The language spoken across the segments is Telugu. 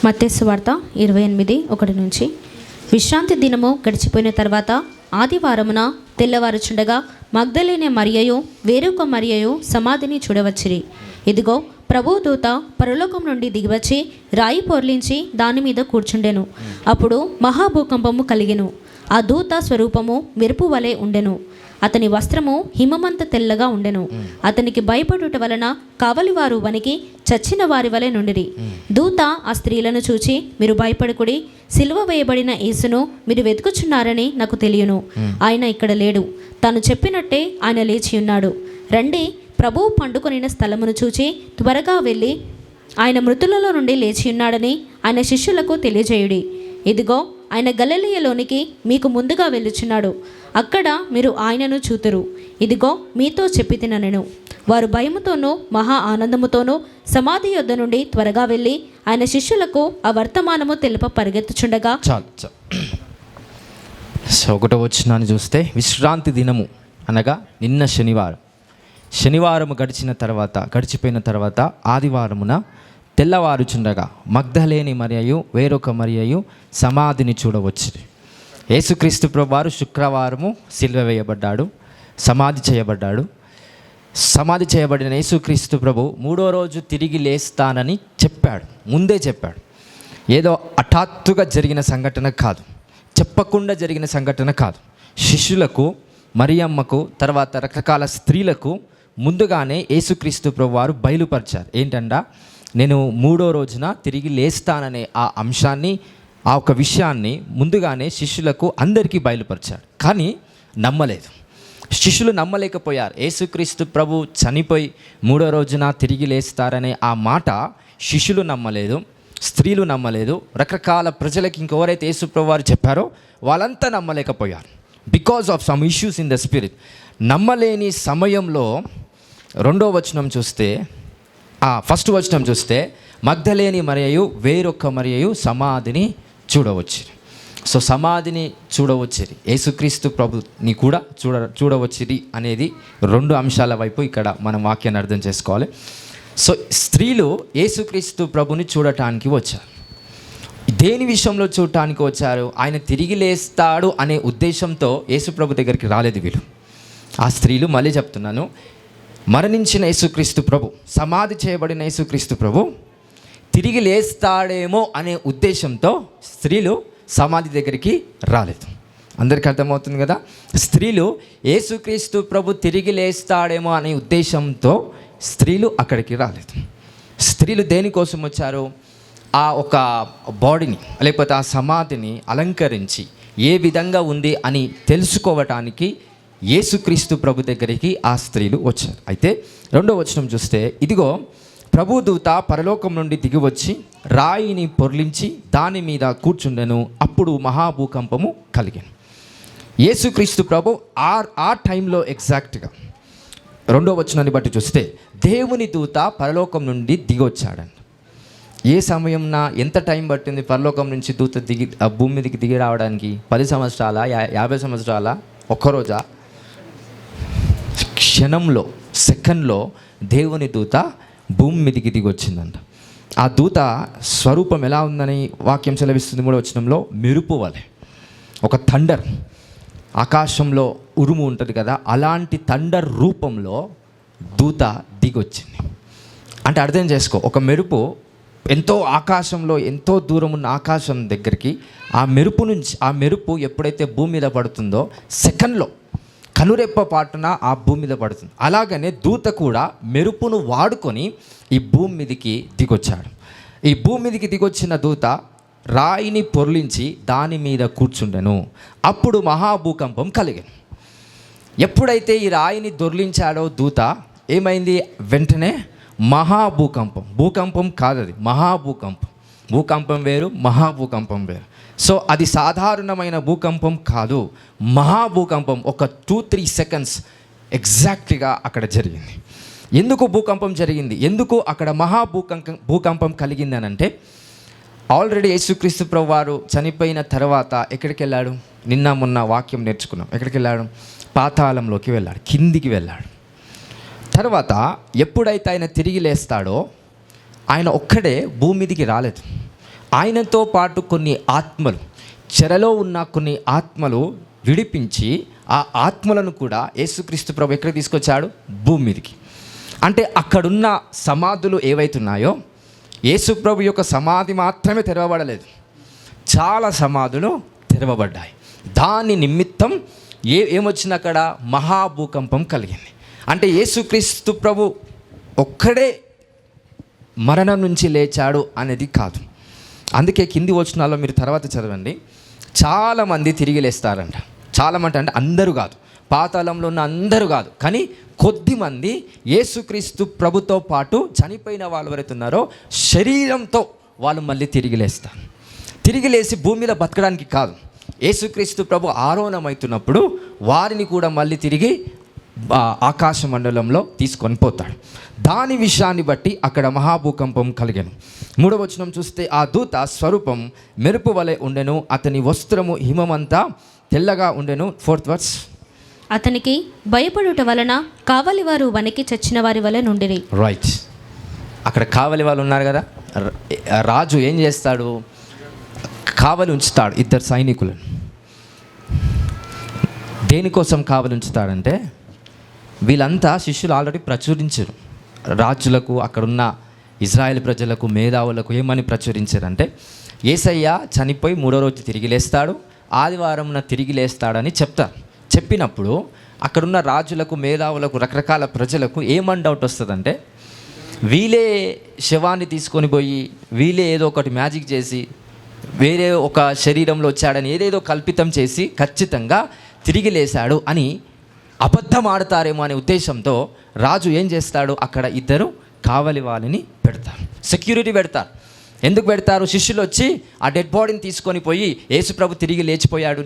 మత్తయి సువార్త 28:1 విశ్రాంతి దినము గడిచిపోయిన తర్వాత ఆదివారమున తెల్లవారుచుండగా మగ్దలేనే మరియయు వేరొక మరియయు సమాధిని చూడవచ్చిరి. ఇదిగో ప్రభువు దూత పరలోకం నుండి దిగివచ్చి రాయి పొర్లించి దాని మీద కూర్చుండెను. అప్పుడు మహాభూకంపము కలిగెను. ఆ దూత స్వరూపము మెరుపు వలె ఉండెను. అతని వస్త్రము హిమమంత తెల్లగా ఉండెను. అతనికి భయపడుట వలన కావలివారు వనికి చచ్చిన వారి వలె నుండిరి. దూత ఆ స్త్రీలను చూచి, మీరు భయపడకుడి, సిలువ వేయబడిన యేసును మీరు వెతుకుచున్నారని నాకు తెలియను. ఆయన ఇక్కడ లేడు, తాను చెప్పినట్టే ఆయన లేచి ఉన్నాడు. రండి, ప్రభువు పండుకొనిన స్థలమును చూచి త్వరగా వెళ్ళి ఆయన మృతులలో నుండి లేచి ఉన్నాడని ఆయన శిష్యులకు తెలియజేయుడి. ఇదిగో ఆయన గలిలయలోనికి మీకు ముందుగా వెళ్ళుచున్నాడు, అక్కడ మీరు ఆయనను చూతురు. ఇదిగో మీతో చెప్పి తిననెను. వారు భయముతోనూ మహా ఆనందముతోనూ సమాధి యొద్ద నుండి త్వరగా వెళ్ళి ఆయన శిష్యులకు ఆ వర్తమానము తెలుప పరిగెత్తుచుండగా ఒకటో వచనాన్ని చూస్తే, విశ్రాంతి దినము అనగా నిన్న శనివారము గడిచిపోయిన తర్వాత ఆదివారమున తెల్లవారుచుండగా మగ్దలేని మరియయు వేరొక మరియయు సమాధిని చూడవచ్చిరి. యేసుక్రీస్తు ప్రభువారు శుక్రవారము సిలువ వేయబడ్డాడు, సమాధి చేయబడిన యేసుక్రీస్తు ప్రభు మూడో రోజు తిరిగి లేస్తానని ముందే చెప్పాడు. ఏదో హఠాత్తుగా జరిగిన సంఘటన కాదు, చెప్పకుండా జరిగిన సంఘటన కాదు. శిష్యులకు, మరియమ్మకు, తర్వాత రకరకాల స్త్రీలకు ముందుగానే యేసుక్రీస్తు ప్రభువారు బయలుపరిచారు. ఏంటంటే, నేను మూడో రోజున తిరిగి లేస్తాననే ఆ అంశాన్ని, ఆ ఒక విషయాన్ని ముందుగానే శిష్యులకు అందరికీ బయలుపరిచాడు. కానీ నమ్మలేదు, శిష్యులు నమ్మలేకపోయారు. యేసుక్రీస్తు ప్రభు చనిపోయి మూడో రోజున తిరిగి లేస్తారనే ఆ మాట శిష్యులు నమ్మలేదు, స్త్రీలు నమ్మలేదు, రకరకాల ప్రజలకి ఇంకెవరైతే యేసు ప్రభు వారు చెప్పారో వాళ్ళంతా నమ్మలేకపోయారు. Because of some issues in the spirit. నమ్మలేని సమయంలో ఫస్ట్ వచనం చూస్తే మగ్దలేని మరియయు వేరొక మరియయు సమాధిని చూడవచ్చిరి. సో సమాధిని చూడవచ్చిరి, యేసుక్రీస్తు ప్రభుని కూడా చూడవచ్చిరి అనేది రెండు అంశాల వైపు ఇక్కడ మనం వాక్యాన్ని అర్థం చేసుకోవాలి. సో స్త్రీలు యేసుక్రీస్తు ప్రభుని చూడటానికి వచ్చారు. దేని విషయంలో చూడటానికి వచ్చారు? ఆయన తిరిగి లేస్తాడు అనే ఉద్దేశంతో యేసు ప్రభు దగ్గరికి రాలేదు వీళ్ళు. ఆ స్త్రీలు, మళ్ళీ చెప్తున్నాను, మరణించిన యేసుక్రీస్తు ప్రభు, సమాధి చేయబడిన యేసుక్రీస్తు ప్రభు తిరిగి లేస్తాడేమో అనే ఉద్దేశంతో స్త్రీలు సమాధి దగ్గరికి రాలేదు. అందరికీ అర్థమవుతుంది కదా? స్త్రీలు యేసుక్రీస్తు ప్రభు తిరిగి లేస్తాడేమో అనే ఉద్దేశంతో స్త్రీలు అక్కడికి రాలేదు. స్త్రీలు దేనికోసం వచ్చారు? ఆ ఒక బాడీని, లేకపోతే ఆ సమాధిని అలంకరించి ఏ విధంగా ఉంది అని తెలుసుకోవటానికి యేసుక్రీస్తు ప్రభు దగ్గరికి ఆ స్త్రీలు వచ్చారు. అయితే రెండో వచనం చూస్తే, ఇదిగో ప్రభు దూత పరలోకం నుండి దిగివచ్చి రాయిని పొర్లించి దాని మీద కూర్చుండెను. అప్పుడు మహాభూకంపము కలిగాను. యేసుక్రీస్తు ప్రభు ఆ టైంలో ఎగ్జాక్ట్గా రెండో వచనాన్ని బట్టి చూస్తే దేవుని దూత పరలోకం నుండి దిగొచ్చాడండి. ఏ సమయంన ఎంత టైం పట్టింది పరలోకం నుంచి దూత భూమి మీదకి దిగి రావడానికి? 10 సంవత్సరాల, 50 సంవత్సరాల, ఒక్కరోజా? క్షణంలో, సెకండ్లో దేవుని దూత భూమి మీదకి దిగి వచ్చిందంట. ఆ దూత స్వరూపం ఎలా ఉందని వాక్యం సెలవిస్తుంది 3వ వచనంలో, మెరుపు వలె. ఒక థండర్, ఆకాశంలో ఉరుము ఉంటుంది కదా, అలాంటి థండర్ రూపంలో దూత దిగొచ్చింది. అంటే అర్థం చేసుకో, ఒక మెరుపు ఎంతో ఆకాశంలో, ఎంతో దూరం ఉన్న ఆకాశం దగ్గరికి ఆ మెరుపు ఎప్పుడైతే భూమి మీద పడుతుందో సెకండ్లో, కనురెప్ప పాటున ఆ భూమి మీద పడుతుంది. అలాగనే దూత కూడా మెరుపును వాడుకొని ఈ భూమి మీదకి దిగొచ్చాడు. ఈ భూమి మీదకి దిగొచ్చిన దూత రాయిని పొర్లించి దాని మీద కూర్చుండెను. అప్పుడు మహాభూకంపం కలిగాను. ఎప్పుడైతే ఈ రాయిని దొర్లించాడో దూత, ఏమైంది? వెంటనే మహాభూకంపం. భూకంపం కాదది, మహాభూకంపం. భూకంపం వేరు, మహాభూకంపం వేరు. సో అది సాధారణమైన భూకంపం కాదు, మహాభూకంపం. ఒక 2-3 సెకండ్స్ ఎగ్జాక్ట్గా అక్కడ జరిగింది. ఎందుకు భూకంపం జరిగింది? ఎందుకు అక్కడ భూకంపం కలిగింది అని అంటే, ఆల్రెడీ యేసుక్రీస్తు ప్రభు వారు చనిపోయిన తర్వాత ఎక్కడికి వెళ్ళాడు? నిన్న మొన్న వాక్యం నేర్చుకున్నాం. ఎక్కడికి వెళ్ళాడు? పాతాళంలోకి వెళ్ళాడు, కిందికి వెళ్ళాడు. తర్వాత ఎప్పుడైతే ఆయన తిరిగి లేస్తాడో ఆయన ఒక్కడే భూమి మీదికి రాలేదు. ఆయనతో పాటు కొన్ని ఆత్మలు, చెరలో ఉన్న కొన్ని ఆత్మలు విడిపించి ఆ ఆత్మలను కూడా యేసుక్రీస్తు ప్రభు ఎక్కడికి తీసుకొచ్చాడు? భూమి మీదకి. అంటే అక్కడున్న సమాధులు ఏవైతున్నాయో, యేసు ప్రభు యొక్క సమాధి మాత్రమే తెరవబడలేదు, చాలా సమాధులు తెరవబడ్డాయి. దాని నిమిత్తం ఏమొచ్చింది? అక్కడ మహాభూకంపం కలిగింది. అంటే యేసుక్రీస్తు ప్రభు ఒక్కడే మరణం నుంచి లేచాడు అనేది కాదు. అందుకే కింది వచనాల్లో మీరు తర్వాత చదవండి, చాలామంది తిరిగి లేస్తారంట. చాలామంది అంటే అందరూ కాదు, పాతాళంలో ఉన్న అందరూ కాదు, కానీ కొద్దిమంది యేసుక్రీస్తు ప్రభుతో పాటు చనిపోయిన వాళ్ళు ఎవరైతే ఉన్నారో శరీరంతో వాళ్ళు మళ్ళీ తిరిగి లేస్తారు. తిరిగి లేచి భూమి మీద బతకడానికి కాదు, యేసుక్రీస్తు ప్రభు ఆరోహణమవుతున్నప్పుడు వారిని కూడా మళ్ళీ తిరిగి ఆకాశ మండలంలో తీసుకొని పోతాడు. దాని విషయాన్ని బట్టి అక్కడ మహాభూకంపం కలిగెను. 3వ వచనం చూస్తే, ఆ దూత స్వరూపం మెరుపు వలె ఉండెను, అతని వస్త్రము హిమమంతా తెల్లగా ఉండెను. 4th verse, అతనికి భయపడుట వలన కావలి వారు వణికి చచ్చిన వారి వలె నుండిరి. రైట్, అక్కడ కావలి వాళ్ళు ఉన్నారు కదా, రాజు ఏం చేస్తాడు? కావలి ఉంచుతాడు 2 సైనికులను. దేనికోసం కావలి ఉంచుతాడంటే, వీళ్ళంతా శిష్యులు ఆల్రెడీ ప్రచురించారు రాజులకు, అక్కడున్న ఇజ్రాయెల్ ప్రజలకు, మేధావులకు ఏమని ప్రచురించారంటే, యేసయ్య చనిపోయి 3వ రోజు తిరిగి లేస్తాడు, ఆదివారంన తిరిగి లేస్తాడని చెప్తారు. చెప్పినప్పుడు అక్కడున్న రాజులకు, మేధావులకు, రకరకాల ప్రజలకు ఏమని డౌట్ వస్తుందంటే, వీళ్ళే శవాన్ని తీసుకొని పోయి వీళ్ళే ఏదో ఒకటి మ్యాజిక్ చేసి వేరే ఒక శరీరంలో వచ్చాడని ఏదేదో కల్పితం చేసి ఖచ్చితంగా తిరిగి లేశాడు అని అబద్ధం ఆడతారేమో అనే ఉద్దేశంతో రాజు ఏం చేస్తాడు? అక్కడ 2 కావలి వాళ్ళని పెడతారు, సెక్యూరిటీ పెడతారు. ఎందుకు పెడతారు? శిష్యులు వచ్చి ఆ డెడ్ బాడీని తీసుకొని పోయి యేసుప్రభు తిరిగి లేచిపోయాడు,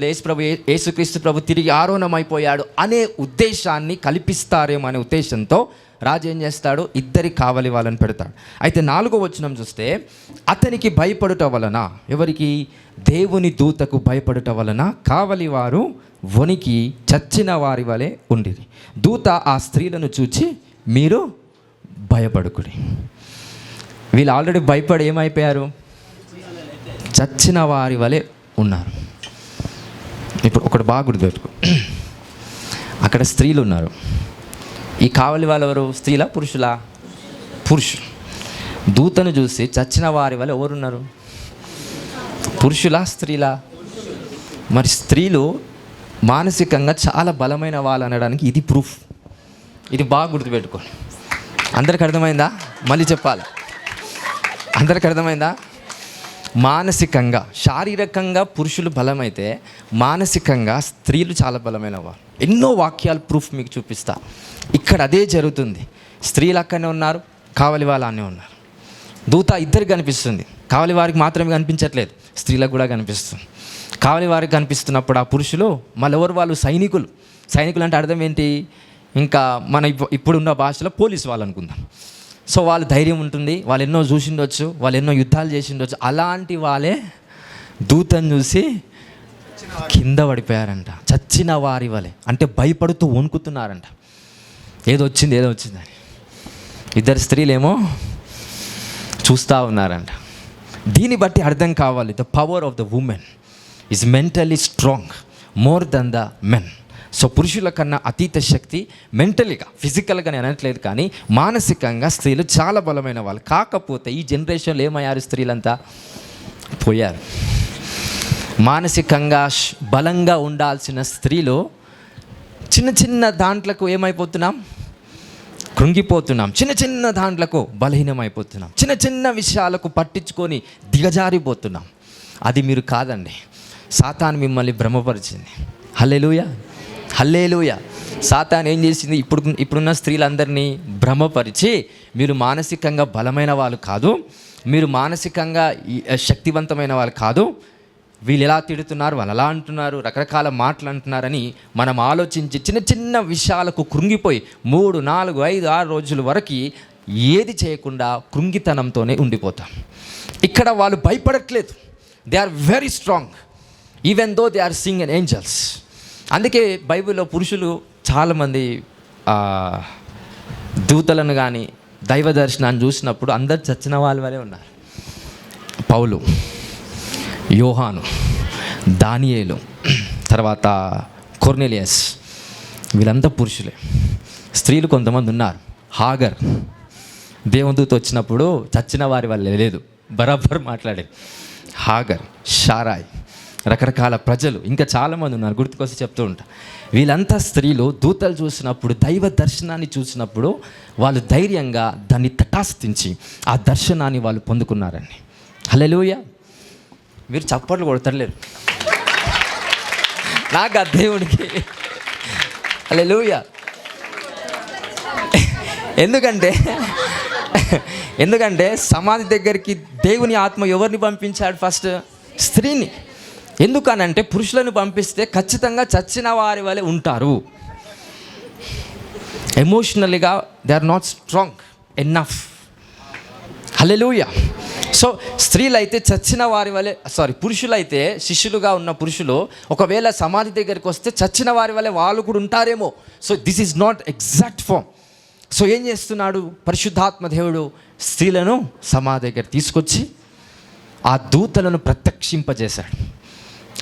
యేసుక్రీస్తు ప్రభు తిరిగి ఆరోహణమైపోయాడు అనే ఉద్దేశాన్ని కల్పిస్తారేమో అనే ఉద్దేశంతో రాజు ఏం చేస్తాడు? 2 కావలి వాళ్ళని పెడతాడు. అయితే 4వ వచనం చూస్తే, అతనికి భయపడుట వలన, ఎవరికి? దేవుని దూతకు భయపడుట వలన కావలి వారు వణికి చచ్చిన వారి వలె ఉండిరి. దూత ఆ స్త్రీలను చూచి, మీరు భయపడుకుడి. వీళ్ళు ఆల్రెడీ భయపడి ఏమైపోయారు? చచ్చిన వారి వలె ఉన్నారు. ఇప్పుడు ఒకటి బాగా గుర్తుపెట్టుకో, అక్కడ స్త్రీలు ఉన్నారు. ఈ కావలి వాళ్ళు ఎవరు? స్త్రీలా పురుషులా? పురుషులు. దూతను చూసి చచ్చిన వారి వల్ల ఎవరున్నారు? పురుషులా స్త్రీలా? మరి స్త్రీలు మానసికంగా చాలా బలమైన వాళ్ళు అనడానికి ఇది ప్రూఫ్. ఇది బాగా గుర్తుపెట్టుకోండి. అందరికి అర్థమైందా? మళ్ళీ చెప్పాలి, అందరికి అర్థమైందా? మానసికంగా, శారీరకంగా పురుషులు బలమైతే మానసికంగా స్త్రీలు చాలా బలమైన వారు. ఎన్నో వాక్యాలు ప్రూఫ్ మీకు చూపిస్తా. ఇక్కడ అదే జరుగుతుంది. స్త్రీలు అక్కడనే ఉన్నారు, కావలి వాళ్ళు అనే ఉన్నారు. దూత 2 కనిపిస్తుంది. కావలి వారికి మాత్రమే కనిపించట్లేదు, స్త్రీలకు కూడా కనిపిస్తుంది. కావలి వారికి కనిపిస్తున్నప్పుడు ఆ పురుషులు మళ్ళీ ఎవరు? వాళ్ళు సైనికులు. సైనికులు అంటే అర్థం ఏంటి? ఇంకా మన ఇప్పుడున్న భాషలో పోలీసు వాళ్ళు అనుకుందాం. సో వాళ్ళు ధైర్యం ఉంటుంది, వాళ్ళు ఎన్నో చూసిండొచ్చు, వాళ్ళు ఎన్నో యుద్ధాలు చేసిండొచ్చు. అలాంటి వాళ్ళే దూతను చూసి కింద పడిపోయారంట, చచ్చిన వారి వలె. అంటే భయపడుతూ వణుకుతున్నారంట, ఏదో వచ్చిందని. 2 స్త్రీలేమో చూస్తూ ఉన్నారంట. దీన్ని బట్టి అర్థం కావాలి, the power of the women is mentally strong more than the men. So పురుషుల కన్నా అతీత శక్తి మెంటలీగా, ఫిజికల్గా నేను అనట్లేదు, కానీ మానసికంగా స్త్రీలు చాలా బలమైన వాళ్ళు. కాకపోతే ఈ జనరేషన్లో ఏమయ్యారు? స్త్రీలంతా పోయారు. మానసికంగా బలంగా ఉండాల్సిన స్త్రీలు చిన్న చిన్న దాంట్లకు ఏమైపోతున్నాం? కృంగిపోతున్నాం. చిన్న చిన్న దాంట్లకు బలహీనమైపోతున్నాం. చిన్న చిన్న విషయాలకు పట్టించుకొని దిగజారిపోతున్నాం. అది మీరు కాదండి, సాతాను మిమ్మల్ని భ్రమపరిచింది. హల్లెలూయా, హల్లెలూయా. సాతాను ఏం చేసింది? ఇప్పుడున్న స్త్రీలందరినీ భ్రమపరిచి, మీరు మానసికంగా బలమైన వాళ్ళు కాదు, మీరు మానసికంగా శక్తివంతమైన వాళ్ళు కాదు, వీళ్ళు ఎలా తిడుతున్నారు, వాళ్ళు అలా అంటున్నారు, రకరకాల మాటలు అంటున్నారని మనం ఆలోచించి చిన్న చిన్న విషయాలకు కృంగిపోయి 3, 4, 5, 6 రోజుల వరకు ఏది చేయకుండా కృంగితనంతోనే ఉండిపోతాం. ఇక్కడ వాళ్ళు భయపడట్లేదు, they are very strong even though they are seeing an angels. అందుకే బైబిల్లో పురుషులు చాలామంది దూతలను కానీ దైవ దర్శనాన్ని చూసినప్పుడు అందరు చచ్చిన వాళ్ళ వలే ఉన్నారు. పౌలు యోహాను, దానియేలు, తర్వాత కొర్నేలియస్, వీళ్ళంతా పురుషులే. స్త్రీలు కొంతమంది ఉన్నారు. హాగర్ దేవునిదూత వచ్చినప్పుడు చచ్చిన వారి వల్ల లేదు, బరాబర్ మాట్లాడేది. హాగర్, షారాయ్, రకరకాల ప్రజలు ఇంకా చాలామంది ఉన్నారు, గుర్తుకొచ్చి చెప్తూ ఉంటా. వీళ్ళంతా స్త్రీలు దూతలు చూసినప్పుడు, దైవ దర్శనాన్ని చూసినప్పుడు వాళ్ళు ధైర్యంగా దాన్ని తటాస్తించి ఆ దర్శనాన్ని వాళ్ళు పొందుకున్నారండి. హల్లెలూయా. మీరు చప్పట్లు కొడతలేరు నాకు ఆ దేవుడికి. హల్లెలూయా. ఎందుకంటే సమాధి దగ్గరికి దేవుని ఆత్మ ఎవరిని పంపించాడు? ఫస్ట్ స్త్రీని. ఎందుకనంటే పురుషులను పంపిస్తే ఖచ్చితంగా చచ్చిన వారి వలె ఉంటారు. ఎమోషనల్గా they are not strong enough. Hallelujah. So స్త్రీలైతే చచ్చిన వారి వలె, పురుషులైతే శిష్యులుగా ఉన్న పురుషులు ఒకవేళ సమాధి దగ్గరికి వస్తే చచ్చిన వారి వలె వాళ్ళు కూడా ఉంటారేమో. So this is not exact form. So ఏం చేస్తున్నాడు పరిశుద్ధాత్మ దేవుడు? స్త్రీలను సమాధి దగ్గర తీసుకొచ్చి ఆ దూతలను ప్రత్యక్షింపజేశాడు.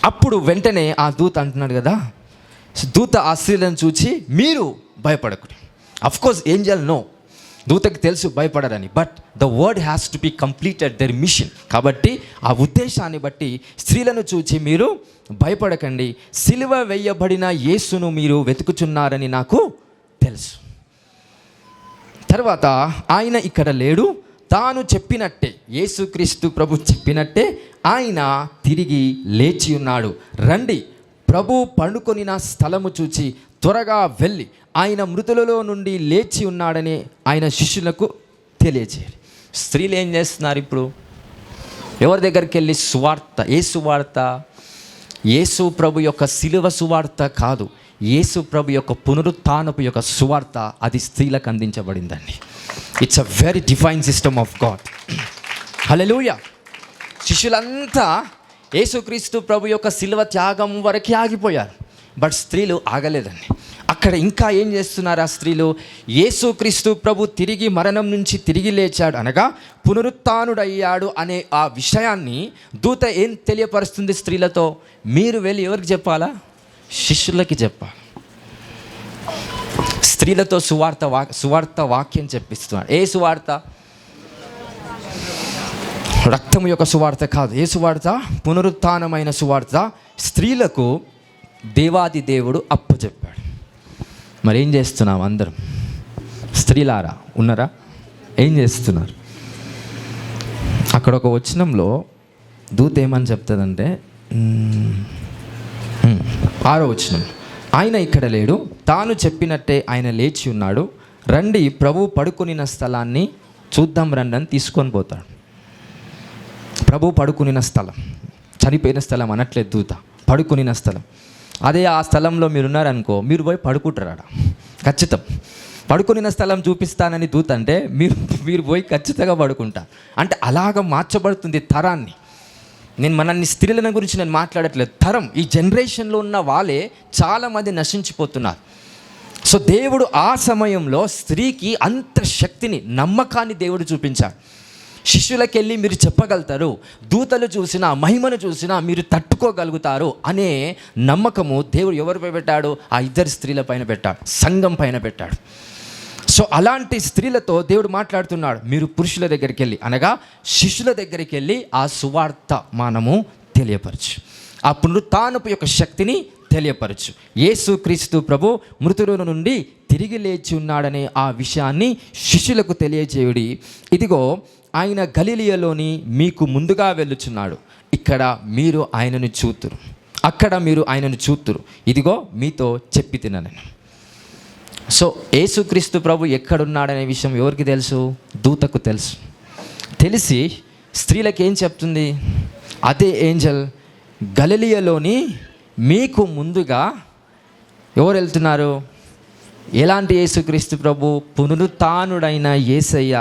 అప్పుడు వెంటనే ఆ దూత అంటున్నాడు కదా, దూత ఆ స్త్రీలను చూచి మీరు భయపడకుడి. అఫ్కోర్స్ ఏంజల్ నో, దూతకి తెలుసు భయపడరని, but the word has to be completed their mission. కాబట్టి ఆ ఉద్దేశాన్ని బట్టి స్త్రీలను చూచి మీరు భయపడకండి, సిలువ వేయబడిన యేసును మీరు వెతుకుచున్నారని నాకు తెలుసు. తర్వాత ఆయన ఇక్కడ లేడు, తాను చెప్పినట్టే, యేసుక్రీస్తు ప్రభు చెప్పినట్టే ఆయన తిరిగి లేచి ఉన్నాడు. రండి, ప్రభు పండుకొనిన స్థలము చూచి త్వరగా వెళ్ళి ఆయన మృతులలో నుండి లేచి ఉన్నాడని ఆయన శిష్యులకు తెలియజేయాలి. స్త్రీలు ఏం చేస్తున్నారు ఇప్పుడు? ఎవరి దగ్గరికి వెళ్ళి సువార్త? ఏ సువార్త? యేసు ప్రభు యొక్క సిలువ సువార్త కాదు, యేసు ప్రభు యొక్క పునరుత్థానపు యొక్క సువార్త, అది స్త్రీలకు అందించబడిందండి. It's a very divine system of God. Hallelujah. శిష్యులంతా యేసుక్రీస్తు ప్రభు యొక్క సిలువ త్యాగం వరకే ఆగిపోయారు, బట్ స్త్రీలు ఆగలేదండి. అక్కడ ఇంకా ఏం చేస్తున్నారు ఆ స్త్రీలు? యేసుక్రీస్తు ప్రభు తిరిగి మరణం నుంచి తిరిగి లేచాడు, అనగా పునరుత్థానుడయ్యాడు అనే ఆ విషయాన్ని దూత ఏం తెలియపరుస్తుంది స్త్రీలతో? మీరు వెళ్ళి ఎవరికి చెప్పాలా? శిష్యులకి చెప్పాలి. స్త్రీలతో సువార్త వాక్యం చెప్పిస్తున్నాడు. ఏ సువార్త? రక్తం యొక్క సువార్త కాదు. ఏ సువార్త? పునరుత్థానమైన సువార్త స్త్రీలకు దేవాది దేవుడు అప్పచెప్పాడు. మరి ఏం చేస్తున్నాం అందరం? స్త్రీలారా ఉన్నారా? ఏం చేస్తున్నారు? అక్కడ ఒక వచనంలో దూత ఏమని చెప్తుందంటే, 6వ వచనం, ఆయన ఇక్కడ లేడు, తాను చెప్పినట్టే ఆయన లేచి ఉన్నాడు, రండి ప్రభు పడుకునిన స్థలాన్ని చూద్దాం రండి అని తీసుకొని పోతాడు. ప్రభు పడుకునిన స్థలం, చనిపోయిన స్థలం అనట్లేదు దూత, పడుకునిన స్థలం. అదే ఆ స్థలంలో మీరున్నారనుకో, మీరు పోయి పడుకుంటారాడ ఖచ్చితం. పడుకునిన స్థలం చూపిస్తానని దూత అంటే మీరు పోయి ఖచ్చితంగా పడుకుంటారు. అంటే అలాగ మార్చబడుతుంది తరాన్ని. మనల్ని స్త్రీల గురించి నేను మాట్లాడట్లేదు, తరం, ఈ జనరేషన్లో ఉన్న వాళ్ళే చాలామంది నశించిపోతున్నారు. సో దేవుడు ఆ సమయంలో స్త్రీకి అంత శక్తిని, నమ్మకాన్ని దేవుడు చూపించాడు. శిష్యులకి వెళ్ళి మీరు చెప్పగలుగుతారు, దూతలు చూసినా మహిమను చూసినా మీరు తట్టుకోగలుగుతారు అనే నమ్మకము దేవుడు ఎవరిపై పెట్టాడు? ఆ 2 స్త్రీల పైన పెట్టాడు, సంఘం పైన పెట్టాడు. సో అలాంటి స్త్రీలతో దేవుడు మాట్లాడుతున్నాడు, మీరు పురుషుల దగ్గరికి వెళ్ళి, అనగా శిష్యుల దగ్గరికి వెళ్ళి ఆ సువార్త మనము తెలియపరచు, ఆ పునరుత్థానపు యొక్క శక్తిని తెలియపరచు. యేసుక్రీస్తు ప్రభు మృతుల నుండి తిరిగి లేచి ఉన్నాడనే ఆ విషయాన్ని శిష్యులకు తెలియజేయుడి. ఇదిగో ఆయన గలిలయలోని మీకు ముందుగా వెళ్ళుచున్నాడు, ఇక్కడ మీరు ఆయనను చూతురు, అక్కడ మీరు ఆయనను చూతురు, ఇదిగో మీతో చెప్పి తినను. సో యేసుక్రీస్తు ప్రభు ఎక్కడున్నాడనే విషయం ఎవరికి తెలుసు? దూతకు తెలుసు. తెలిసి స్త్రీలకు ఏం చెప్తుంది? అదే ఏంజల్, గలిలయలోని మీకు ముందుగా ఎవరు వెళ్తున్నారు? ఎలాంటి యేసుక్రీస్తు ప్రభు? పునరుత్థానుడైన యేసయ్య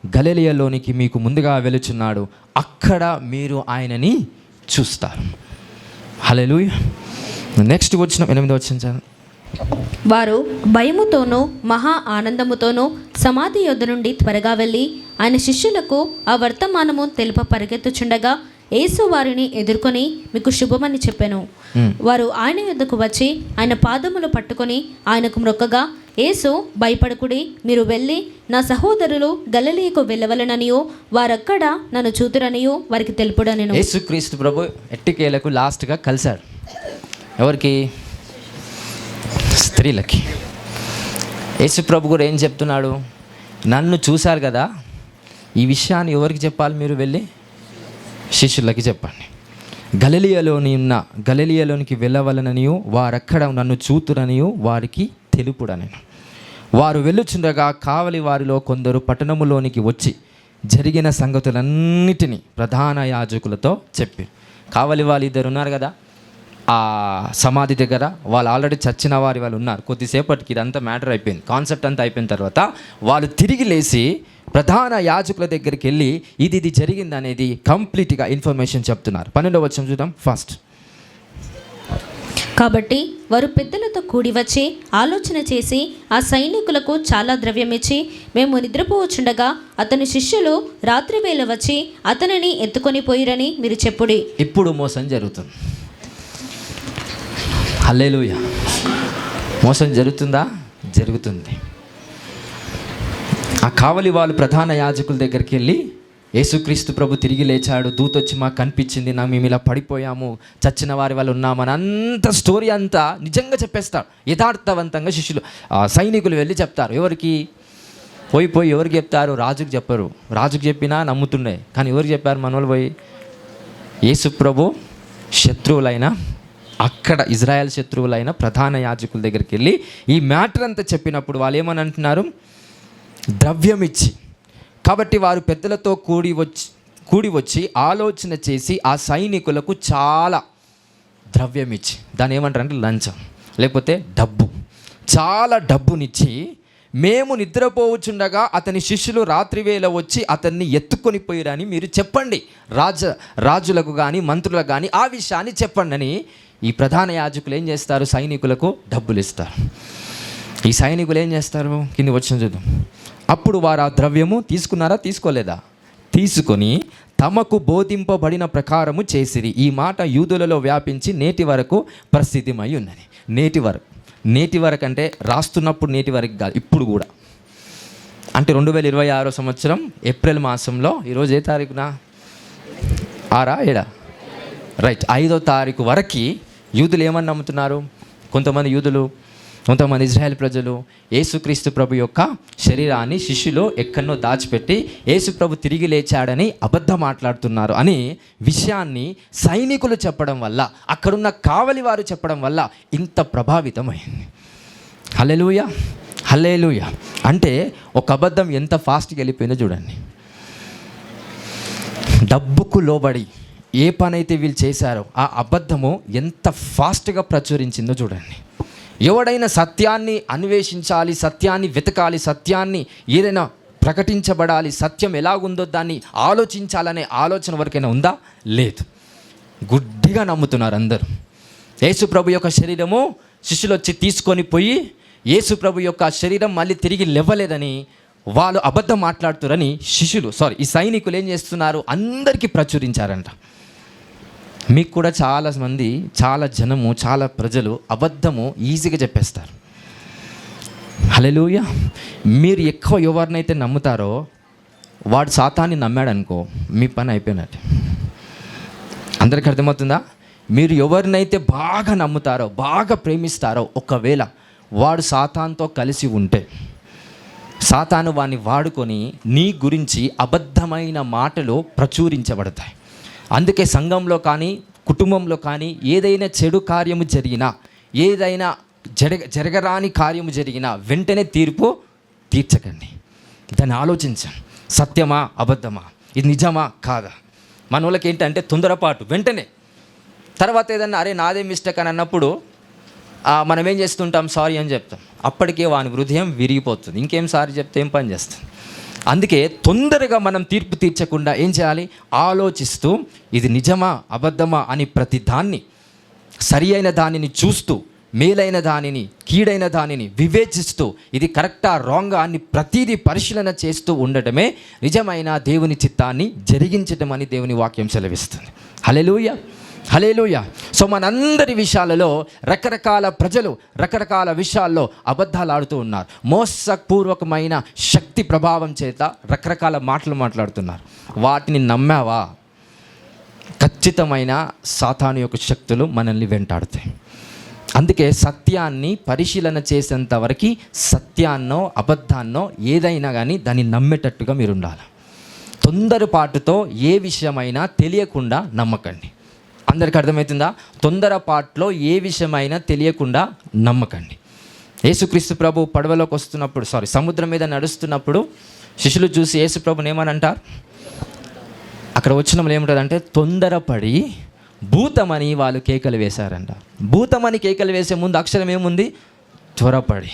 గలిలయలోనికి మీకు ముందుగా వెళుచున్నాడు, అక్కడ మీరు ఆయనని చూస్తారు. హల్లెలూయా. నెక్స్ట్ వచ్చిన 8వ వచనం. వారు భయముతోనూ మహా ఆనందముతోనూ సమాధి యొద్ద నుండి త్వరగా వెళ్ళి ఆయన శిష్యులకు ఆ వర్తమానము తెలుప పరిగెత్తుచుండగా యేసు వారిని ఎదుర్కొని మీకు శుభమని చెప్పాను. వారు ఆయన యొద్దకు వచ్చి ఆయన పాదములు పట్టుకొని ఆయనకు మ్రొక్కగా, యేసు భయపడకుడి, మీరు వెళ్ళి నా సహోదరులు గలిలయకు వెళ్ళవలననియో వారక్కడ నన్ను చూతురనియో వారికి తెలుపుడనెను. యేసుక్రీస్తు ప్రభు ఎట్టికేలకు లాస్ట్గా కలిశాడు. ఎవరికి? స్త్రీలకి. యేసు ప్రభు కూడా ఏం చెప్తున్నాడు? నన్ను చూశారు కదా, ఈ విషయాన్ని ఎవరికి చెప్పాలి? మీరు వెళ్ళి శిష్యులకి చెప్పండి. గలిలయలోనికి వెళ్ళవలననియు వారక్కడ నన్ను చూతురనియు వారికి తెలుపుడనెను. వారు వెళ్ళుచుండగా కావలి వారిలో కొందరు పట్టణములోనికి వచ్చి జరిగిన సంగతులన్నిటినీ ప్రధాన యాజకులతో చెప్పి. కావలి వాళ్ళు ఇద్దరు ఉన్నారు కదా ఆ సమాధి దగ్గర, వాళ్ళు ఆల్రెడీ చచ్చిన వాళ్ళు ఉన్నారు. కొద్దిసేపటికి ఇదంతా మ్యాటర్ అయిపోయింది, కాన్సెప్ట్ అంతా అయిపోయిన తర్వాత వాళ్ళు తిరిగి లేచి ప్రధాన యాజకుల దగ్గరికి వెళ్ళి ఇది జరిగింది అనేది కంప్లీట్గా ఇన్ఫర్మేషన్ చెప్తున్నారు. 12వ వచనం చూద్దాం ఫస్ట్. కాబట్టి వారు పెద్దలతో కూడి వచ్చి ఆలోచన చేసి ఆ సైనికులకు చాలా ద్రవ్యం ఇచ్చి, మేము నిద్రపోవచ్చుండగా అతని శిష్యులు రాత్రి వేళ వచ్చి అతనిని ఎత్తుకొని పోయిరని మీరు చెప్పుడి. ఇప్పుడు మోసం జరుగుతుంది. హల్లెలూయా. మోసం జరుగుతుందా? జరుగుతుంది. ఆ కావలి వాళ్ళు ప్రధాన యాజకుల దగ్గరికి వెళ్ళి, యేసుక్రీస్తు ప్రభు తిరిగి లేచాడు, దూత వచ్చి మాకు కనిపించింది, మేము ఇలా పడిపోయాము, చచ్చిన వాళ్ళు ఉన్నామని అంత స్టోరీ అంతా నిజంగా చెప్పేస్తాడు. యథార్థవంతంగా శిష్యులు సైనికులు వెళ్ళి చెప్తారు. ఎవరికి? పోయి ఎవరికి చెప్తారు? రాజుకు చెప్పరు. రాజుకు చెప్పినా నమ్ముతుండే, కానీ ఎవరికి చెప్పారు? మనోళ్ళు పోయి యేసు ప్రభు శత్రువులైన, అక్కడ ఇజ్రాయెల్ శత్రువులైన ప్రధాన యాజకుల దగ్గరికి వెళ్ళి ఈ మ్యాటర్ అంతా చెప్పినప్పుడు వాళ్ళు ఏమని అంటున్నారు? ద్రవ్యం ఇచ్చి. కాబట్టి వారు పెద్దలతో కూడి వచ్చి ఆలోచన చేసి ఆ సైనికులకు చాలా ద్రవ్యం ఇచ్చి, దాన్ని ఏమంటారంటే లంచం లేకపోతే డబ్బు, చాలా డబ్బునిచ్చి, మేము నిద్రపోవచ్చుండగా అతని శిష్యులు రాత్రివేళ వచ్చి అతన్ని ఎత్తుకొని పోయిరని మీరు చెప్పండి. రాజులకు కానీ మంత్రులకు కానీ ఆ విషయాన్ని చెప్పండి అని ఈ ప్రధాన యాజకులు ఏం చేస్తారు? సైనికులకు డబ్బులు ఇస్తారు. ఈ సైనికులు ఏం చేస్తారు? కింది వచ్చిన చూద్దాం. అప్పుడు వారు ఆ ద్రవ్యము తీసుకున్నారా? తీసుకోలేదా? తీసుకొని తమకు బోధింపబడిన ప్రకారము చేసిరి. ఈ మాట యూదులలో వ్యాపించి నేటి వరకు ప్రసిద్ధమై ఉన్నది. నేటి వరకు అంటే రాస్తున్నప్పుడు నేటి వరకు కాదు, ఇప్పుడు కూడా. అంటే 2026 సంవత్సరం ఏప్రిల్ మాసంలో ఈరోజు ఏ తారీఖున? 6 7 రైట్, 5వ తారీఖు వరకు యూదులు ఏమని నమ్ముతున్నారు? కొంతమంది యూదులు, కొంతమంది ఇజ్రాయెల్ ప్రజలు యేసుక్రీస్తు ప్రభు యొక్క శరీరాన్ని శిష్యులు ఎక్కడనో దాచిపెట్టి యేసు ప్రభు తిరిగి లేచాడని అబద్ధం మాట్లాడుతున్నారు అని విషయాన్ని సైనికులు చెప్పడం వల్ల, అక్కడున్న కావలి వారు చెప్పడం వల్ల ఇంత ప్రభావితమైంది. హల్లెలూయా, హల్లెలూయా. అంటే ఒక అబద్ధం ఎంత ఫాస్ట్గా వెళ్ళిపోయిందో చూడండి. డబ్బుకు లోబడి ఏ పని అయితే వీళ్ళు చేశారో ఆ అబద్ధము ఎంత ఫాస్ట్గా ప్రచురించిందో చూడండి. ఎవడైనా సత్యాన్ని అన్వేషించాలి, సత్యాన్ని వెతకాలి, సత్యాన్ని ఏదైనా ప్రకటించబడాలి, సత్యం ఎలాగుందో దాన్ని ఆలోచించాలనే ఆలోచన వరకైనా ఉందా? లేదు. గుడ్డిగా నమ్ముతున్నారు అందరూ. యేసు ప్రభు యొక్క శరీరము శిష్యులు వచ్చి తీసుకొని పోయి యేసు ప్రభు యొక్క శరీరం మళ్ళీ తిరిగి లేవలేదని వాళ్ళు అబద్ధం మాట్లాడుతారని ఈ సైనికులు ఏం చేస్తున్నారు? అందరికీ ప్రచురించారంట. మీకు కూడా చాలా మంది, చాలా జనము, చాలా ప్రజలు అబద్ధము ఈజీగా చెప్పేస్తారు. హల్లెలూయా. మీరు ఎక్కువ ఎవరినైతే నమ్ముతారో వాడు సాతాన్ని నమ్మాడు అనుకో, మీ పని అయిపోయినట్టు. అందరికీ అర్థమవుతుందా? మీరు ఎవరినైతే బాగా నమ్ముతారో, బాగా ప్రేమిస్తారో, ఒకవేళ వాడు సాతాన్తో కలిసి ఉంటే సాతాను వాడిని వాడుకొని నీ గురించి అబద్ధమైన మాటలు ప్రచురించబడతాయి. అందుకే సంఘంలో కానీ కుటుంబంలో కానీ ఏదైనా చెడు కార్యము జరిగినా, ఏదైనా జరగరాని కార్యము జరిగినా వెంటనే తీర్పు తీర్చకండి. దాన్ని ఆలోచించండి. సత్యమా అబద్ధమా, ఇది నిజమా కాదా? మన వాళ్ళకి ఏంటంటే తొందరపాటు, వెంటనే. తర్వాత ఏదన్నా అరే నాదే మిస్టేక్ అని అన్నప్పుడు మనం ఏం చేస్తుంటాం? సారీ అని చెప్తాం. అప్పటికే వాని హృదయం విరిగిపోతుంది. ఇంకేం సారీ చెప్తే ఏం పని చేస్తుంది? అందుకే తొందరగా మనం తీర్పు తీర్చకుండా ఏం చేయాలి? ఆలోచిస్తూ ఇది నిజమా అబద్ధమా అని ప్రతి దాన్ని, సరి అయిన దానిని చూస్తూ మేలైన దానిని కీడైన దానిని వివేచిస్తూ ఇది కరెక్టా రాంగా అని ప్రతిదీ పరిశీలన చేస్తూ ఉండటమే నిజమైన దేవుని చిత్తాన్ని జరిగించటం అని దేవుని వాక్యం సెలవిస్తుంది. హల్లెలూయా, హల్లెలూయా. సో మనందరి విషయాలలో రకరకాల ప్రజలు రకరకాల విషయాల్లో అబద్ధాలు ఆడుతూ ఉన్నారు. మోసపూర్వకమైన శక్తి ప్రభావం చేత రకరకాల మాటలు మాట్లాడుతున్నారు. వాటిని నమ్మావా? ఖచ్చితమైన సాతాను యొక్క శక్తులు మనల్ని వెంటాడుతాయి. అందుకే సత్యాన్ని పరిశీలన చేసేంత వరకు సత్యాన్నో అబద్ధాన్నో ఏదైనా కానీ దాన్ని నమ్మేటట్టుగా మీరు ఉండాలి. తొందరపాటుతో ఏ విషయమైనా తెలియకుండా నమ్మకండి. అందరికి అర్థమవుతుందా? తొందరపాటులో ఏ విషయమైనా తెలియకుండా నమ్మకండి. యేసుక్రీస్తు ప్రభు పడవలోకి వస్తున్నప్పుడు సముద్రం మీద నడుస్తున్నప్పుడు శిష్యులు చూసి యేసు ప్రభుని ఏమని అంటారు? అక్కడ వచ్చినప్పుడు ఏముంటుందంటే తొందరపడి భూతమని వాళ్ళు కేకలు వేశారంట. భూతమని కేకలు వేసే ముందు అక్షరం ఏముంది? త్వరపడి.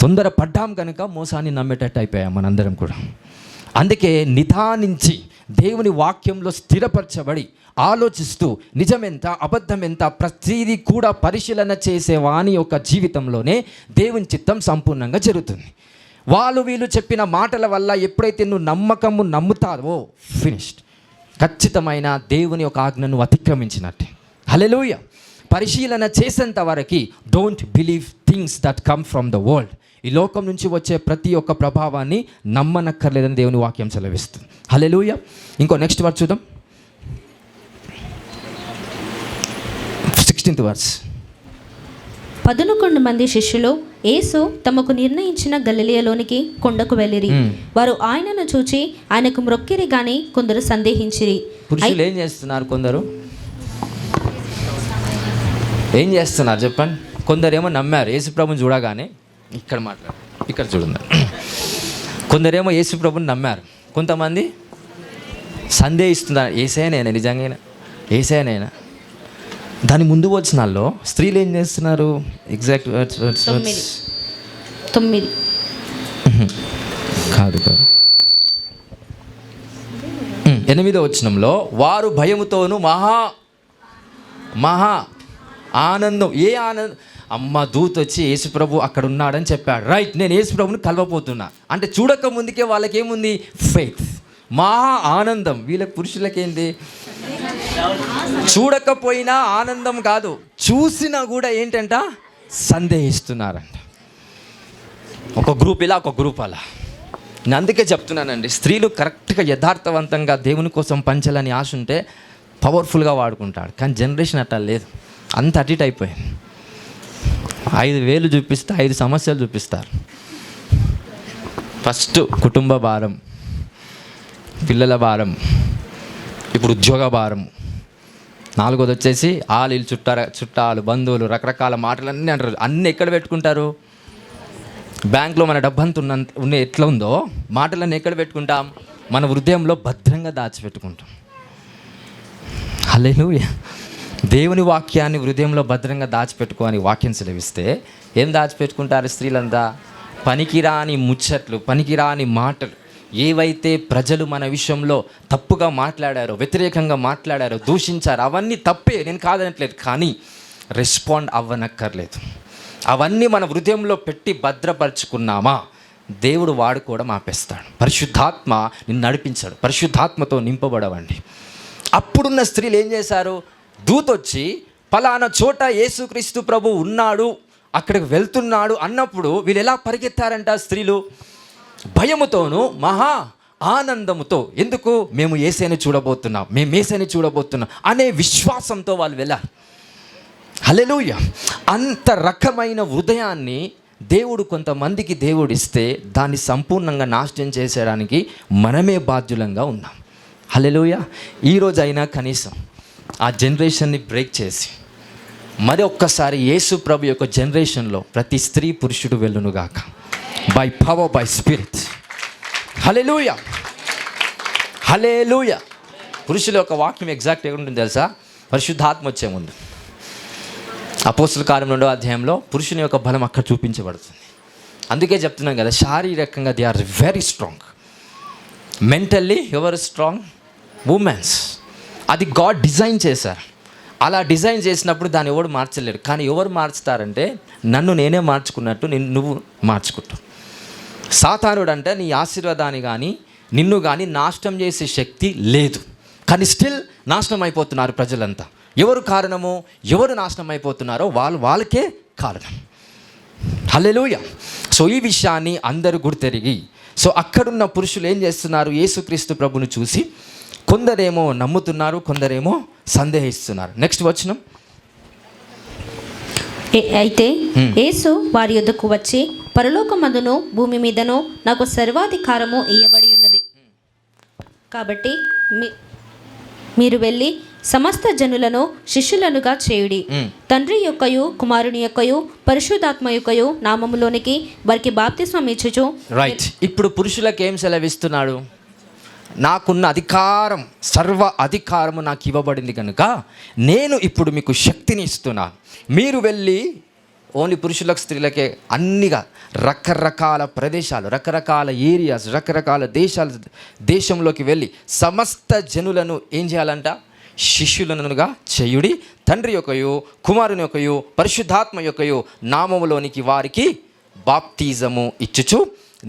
తొందరపడ్డాం కనుక మోసాన్ని నమ్మేటట్టు అయిపోయాం మనందరం కూడా. అందుకే నిదానించి దేవుని వాక్యంలో స్థిరపరచబడి ఆలోచిస్తూ నిజమెంత అబద్ధం ఎంత ప్రతిదీ కూడా పరిశీలన చేసే వాని యొక్క జీవితంలోనే దేవుని చిత్తం సంపూర్ణంగా జరుగుతుంది. వీళ్ళు చెప్పిన మాటల వల్ల ఎప్పుడైతే నువ్వు నమ్ముతావో ఫినిష్డ్. ఖచ్చితమైన దేవుని యొక్క ఆజ్ఞను అతిక్రమించినట్టే. హల్లెలూయా. పరిశీలన చేసేంత వరకు don't believe things that come from the world. ఈ లోకం నుంచి వచ్చే ప్రతి ఒక్క ప్రభావాన్ని నమ్మనక్కర్లేదని దేవుని వాక్యం సెలవిస్తుంది. హల్లెలూయా. ఇంకో నెక్స్ట్ వర్డ్ చూద్దాం. 16th verse. 11 మంది శిష్యులు యేసు తమకు నిర్ణయించిన గలిలయలోనికి కొండకు వెళ్ళిరి. వారు ఆయనను చూచి ఆయనకు మ్రొక్కిరి గాని కొందరు సందేహించిరి. పురుషులు ఏం చేస్తున్నారు? కొందరు ఏం చేస్తున్నారు చెప్పండి? కొందరేమో నమ్మారు యేసుప్రభుని చూడగానే. ఇక్కడ చూడండి. కొందరేమో యేసుప్రభుని నమ్మారు, కొంతమంది సందేహిస్తున్నారు. ఏసైనా నిజంగా ఏసైనా. దాని ముందు వచ్చినాల్లో స్త్రీలు ఏం చేస్తున్నారు? ఎగ్జాక్ట్ 9 కాదు 8వ వచనంలో వారు భయముతోను మహా ఆనందం. ఏ ఆనందం? అమ్మ దూత వచ్చి యేసుప్రభు అక్కడ ఉన్నాడని చెప్పాడు. రైట్, నేను యేసుప్రభుని కలవబోతున్నా అంటే చూడక ముందుకే వాళ్ళకేముంది? ఫెయిత్, మహా ఆనందం. వీళ్ళకి పురుషులకేంటి? చూడకపోయినా ఆనందం కాదు, చూసినా కూడా ఏంటంట? సందేహిస్తున్నారంట. ఒక గ్రూప్ ఇలా, ఒక గ్రూప్ అలా. నేను అందుకే చెప్తున్నానండి, స్త్రీలు కరెక్ట్గా యథార్థవంతంగా దేవుని కోసం పంచాలని ఆశ ఉంటే పవర్ఫుల్గా వాడుకుంటాడు. కానీ జనరేషన్ అట్లా లేదు, అంత అటు అయిపోయింది. 5,000 చూపిస్తే 5 సమస్యలు చూపిస్తారు. ఫస్ట్ కుటుంబ భారం, పిల్లల భారం, ఇప్పుడు ఉద్యోగ భారం, 4వది వచ్చేసి వీళ్ళు చుట్టాలు బంధువులు రకరకాల మాటలన్నీ అంటారు. అన్నీ ఎక్కడ పెట్టుకుంటారు? బ్యాంక్లో మన డబ్బంతా ఉన్న ఎట్లా ఉందో మాటలన్నీ ఎక్కడ పెట్టుకుంటాం? మన హృదయంలో భద్రంగా దాచిపెట్టుకుంటాం. హల్లెలూయా. దేవుని వాక్యాన్ని హృదయంలో భద్రంగా దాచిపెట్టుకోని వాక్యం సెలవిస్తే ఏం దాచిపెట్టుకుంటారు స్త్రీలంతా? పనికిరాని ముచ్చట్లు, పనికిరాని మాటలు, ఏవైతే ప్రజలు మన విషయంలో తప్పుగా మాట్లాడారో, వ్యతిరేకంగా మాట్లాడారో, దూషించారో అవన్నీ తప్పే, నేను కాదనట్లేదు. కానీ రెస్పాండ్ అవ్వనక్కర్లేదు. అవన్నీ మన హృదయంలో పెట్టి భద్రపరుచుకున్నామా దేవుడు వాడుకోవడం ఆపేస్తాడు. పరిశుద్ధాత్మ నిన్ను నడిపించాడు. పరిశుద్ధాత్మతో నింపబడవండి. అప్పుడున్న స్త్రీలు ఏం చేశారు? దూతొచ్చి పలానా చోట యేసుక్రీస్తు ప్రభు ఉన్నాడు, అక్కడికి వెళ్తున్నాడు అన్నప్పుడు వీళ్ళు ఎలా పరిగెత్తారంట? స్త్రీలు భయముతోనూ మహా ఆనందముతో. ఎందుకు? మేము యేసయ్యని చూడబోతున్నాం అనే విశ్వాసంతో వాళ్ళు వెళ్ళారు. హల్లెలూయా. అంత రకమైన హృదయాన్ని దేవుడు కొంతమందికి దేవుడిస్తే దాన్ని సంపూర్ణంగా నాశనం చేసేయడానికి మనమే బాధ్యులంగా ఉన్నాం. హల్లెలూయా. ఈరోజైనా కనీసం ఆ జనరేషన్ని బ్రేక్ చేసి మరి ఒక్కసారి యేసు ప్రభు యొక్క జనరేషన్లో ప్రతి స్త్రీ పురుషుడు వెళ్ళునుగాక. By power, by spirit. Hallelujah, hallelujah. పురుషుల యొక్క వాక్యం ఎగ్జాక్ట్ ఎక్కడ ఉంటుంది తెలుసా? పరిశుద్ధాత్మ వచ్చే ముందు అపోస్తల కార్యం 2వ అధ్యాయంలో పురుషుని యొక్క బలం అక్కడ చూపించబడుతుంది. అందుకే చెప్తున్నాం కదా, శారీరకంగా they are very strong. Mentally ఎవరు స్ట్రాంగ్? ఉమెన్స్. అది గాడ్ డిజైన్ చేశారు. అలా డిజైన్ చేసినప్పుడు దాన్ని ఎవడు మార్చలేడు. కానీ ఎవరు మార్చుతారంటే నన్ను నేనే మార్చుకున్నట్టు నువ్వు మార్చుకుంటావు. సాతానుడు అంటే నీ ఆశీర్వాదాన్ని కానీ నిన్ను కానీ నాశనం చేసే శక్తి లేదు. కానీ స్టిల్ నాశనం అయిపోతున్నారు ప్రజలంతా. ఎవరు కారణము? ఎవరు నాశనం అయిపోతున్నారో వాళ్ళకే కారణం. హల్లెలూయా. సో ఈ విషయాన్ని అందరూ గుర్తెరిగి, సో అక్కడున్న పురుషులు ఏం చేస్తున్నారు? యేసుక్రీస్తు ప్రభుని చూసి కొందరేమో నమ్ముతున్నారు, కొందరేమో సందేహిస్తున్నారు. నెక్స్ట్ వచనం. అయితే యేసు వారి యొద్దకు వచ్చి, పరలోకమందును భూమి మీదను నాకు సర్వాధికారము ఇయ్యబడి ఉన్నది, కాబట్టి మీరు వెళ్ళి సమస్త జనులను శిష్యులనుగా చేయుడి, తండ్రి యొక్కయు కుమారుని యొక్కయు పరిశుద్ధాత్మ యొక్కయు నామములోనికి వారికి బాప్తిస్మం ఇచ్చుచు. రైట్. ఇప్పుడు పురుషులకు ఏం సెలవిస్తున్నాడు? నాకున్న అధికారం, సర్వ అధికారము నాకు ఇవ్వబడింది కనుక నేను ఇప్పుడు మీకు శక్తిని ఇస్తున్నాను. మీరు వెళ్ళి ఓన్లీ పురుషులకు స్త్రీలకే అన్నిగా రకరకాల ప్రదేశాలు, రకరకాల ఏరియాస్, రకరకాల దేశంలోకి వెళ్ళి సమస్త జనులను ఏం చేయాలంట? శిష్యులనుగా చేయుడి, తండ్రి యొక్కయు కుమారుని యొక్కయు పరిశుద్ధాత్మ యొక్కయు నామములోనికి వారికి బాప్తిజము ఇచ్చుచు,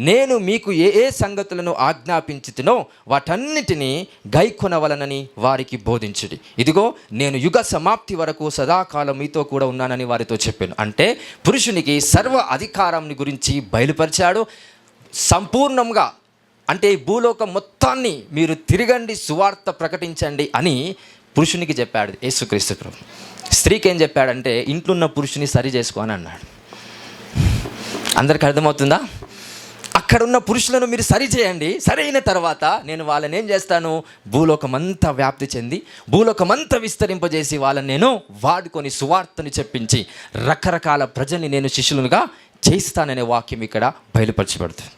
నేను మీకు ఏ ఏ సంగతులను ఆజ్ఞాపించుతునో వాటన్నిటినీ గైకొనవలనని వారికి బోధించుడి. ఇదిగో నేను యుగ సమాప్తి వరకు సదాకాలం మీతో కూడా ఉన్నానని వారితో చెప్పాను. అంటే పురుషునికి సర్వ అధికారం గురించి బయలుపరిచాడు. సంపూర్ణంగా అంటే భూలోకం మొత్తాన్ని మీరు తిరగండి, సువార్త ప్రకటించండి అని పురుషునికి చెప్పాడు యేసుక్రీస్తు ప్రభు. స్త్రీకి ఏం చెప్పాడంటే ఇంట్లో ఉన్న పురుషుని సరి చేసుకో అని అన్నాడు. అందరికి అర్థమవుతుందా? అక్కడున్న పురుషులను మీరు సరి చేయండి, సరైన తర్వాత నేను వాళ్ళని ఏం చేస్తాను? భూలోకమంతా వ్యాప్తి చెంది భూలోకమంతా విస్తరింపజేసి వాళ్ళని నేను వాడుకొని సువార్తని చెప్పించి రకరకాల ప్రజల్ని నేను శిష్యులుగా చేస్తాననే వాక్యం ఇక్కడ బయలుపరచబడుతుంది.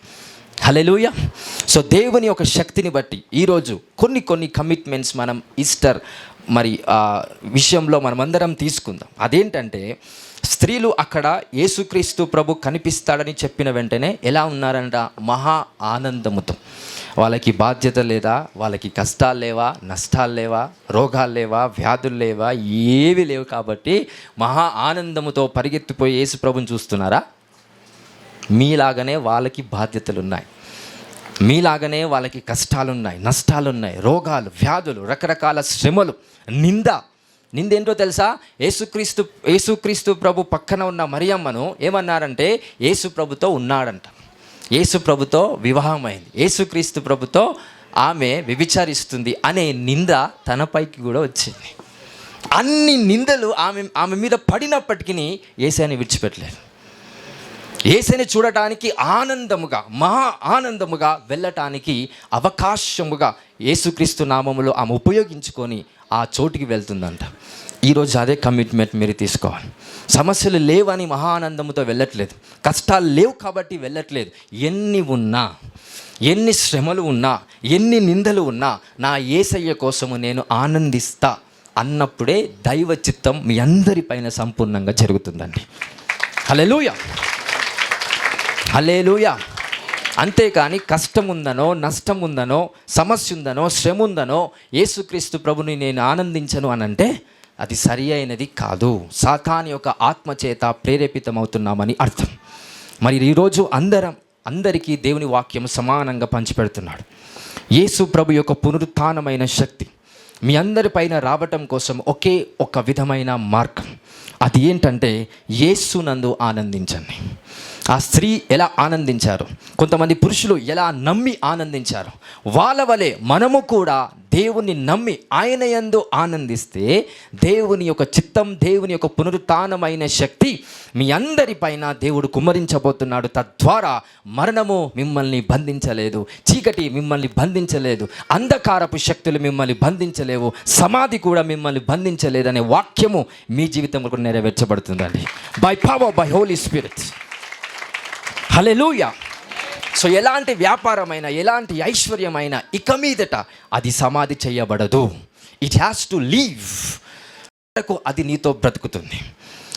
హల్లెలూయా. సో దేవుని యొక్క శక్తిని బట్టి ఈరోజు కొన్ని కమిట్మెంట్స్ మనం ఈస్టర్ విషయంలో మనం అందరం తీసుకుందాం. అదేంటంటే స్త్రీలు అక్కడ యేసుక్రీస్తు ప్రభు కనిపిస్తాడని చెప్పిన వెంటనే ఎలా ఉన్నారంట? మహా ఆనందముతో. వాళ్ళకి బాధ్యత లేదా, వాళ్ళకి కష్టాలు లేవా, నష్టాలు లేవా, రోగాలు లేవా, వ్యాధులు లేవా, ఏవి లేవు. కాబట్టి మహా ఆనందముతో పరిగెత్తిపోయి యేసు ప్రభుని చూస్తున్నారా? మీలాగనే వాళ్ళకి బాధ్యతలు ఉన్నాయి, మీలాగనే వాళ్ళకి కష్టాలున్నాయి, నష్టాలున్నాయి, రోగాలు, వ్యాధులు, రకరకాల శ్రమలు, నిందేంటో తెలుసా? యేసుక్రీస్తు ప్రభు పక్కన ఉన్న మరియమ్మను ఏమన్నారంటే యేసు ప్రభుతో ఉన్నాడంట, యేసు ప్రభుతో వివాహమైంది, యేసుక్రీస్తు ప్రభుతో ఆమె వ్యభిచారిస్తుంది అనే నింద తనపైకి కూడా వచ్చింది. అన్ని నిందలు ఆమె మీద పడినప్పటికీ యేసుని విడిచిపెట్టలేదు. యేసుని చూడటానికి ఆనందముగా, మహా ఆనందముగా వెళ్ళటానికి అవకాశముగా యేసుక్రీస్తు నామములో ఆమె ఉపయోగించుకొని ఆ చోటికి వెళ్తుందంట. ఈరోజు అదే కమిట్మెంట్ మీరు తీసుకోవాలి. సమస్యలు లేవని మహా ఆనందముతో వెళ్ళట్లేదు, కష్టాలు లేవు కాబట్టి వెళ్ళట్లేదు. ఎన్ని ఉన్నా, ఎన్ని శ్రమలు ఉన్నా, ఎన్ని నిందలు ఉన్నా నా యేసయ్య కోసము నేను ఆనందిస్తా అన్నప్పుడే దైవ చిత్తం మీ అందరిపైన సంపూర్ణంగా జరుగుతుందండి. హల్లెలూయా, హల్లెలూయా. అంతేకాని కష్టం ఉందనో, నష్టం ఉందనో, సమస్య ఉందనో, శ్రమ ఉందనో యేసుక్రీస్తు ప్రభుని నేను ఆనందించను అనంటే అది సరి అయినది కాదు. సాతాను యొక్క ఆత్మచేత ప్రేరేపితమవుతున్నామని అర్థం. మరి ఈరోజు అందరికీ దేవుని వాక్యం సమానంగా పంచిపెడుతున్నాడు. యేసు ప్రభు యొక్క పునరుత్థానమైన శక్తి మీ అందరిపైన రావటం కోసం ఒకే ఒక విధమైన మార్గం. అది ఏంటంటే యేసునందు ఆనందించండి. ఆ స్త్రీ ఎలా ఆనందించారు, కొంతమంది పురుషులు ఎలా నమ్మి ఆనందించారు, వాళ్ళ వలె మనము కూడా దేవుని నమ్మి ఆయన యందు ఆనందిస్తే దేవుని యొక్క చిత్తం, దేవుని యొక్క పునరుత్థానమైన శక్తి మీ అందరిపైన దేవుడు కుమ్మరించబోతున్నాడు. తద్వారా మరణము మిమ్మల్ని బంధించలేదు, చీకటి మిమ్మల్ని బంధించలేదు, అంధకారపు శక్తులు మిమ్మల్ని బంధించలేవు, సమాధి కూడా మిమ్మల్ని బంధించలేదనే వాక్యము మీ జీవితంలో కూడా నెరవేర్చబడుతుందండి. By power, by Holy Spirit. Hallelujah. So ఎలాంటి వ్యాపారమైనా, ఎలాంటి ఐశ్వర్యమైనా ఇక మీదట అది సమాధి చేయబడదు. It has to leave. అది నీతో బ్రతుకుతుంది.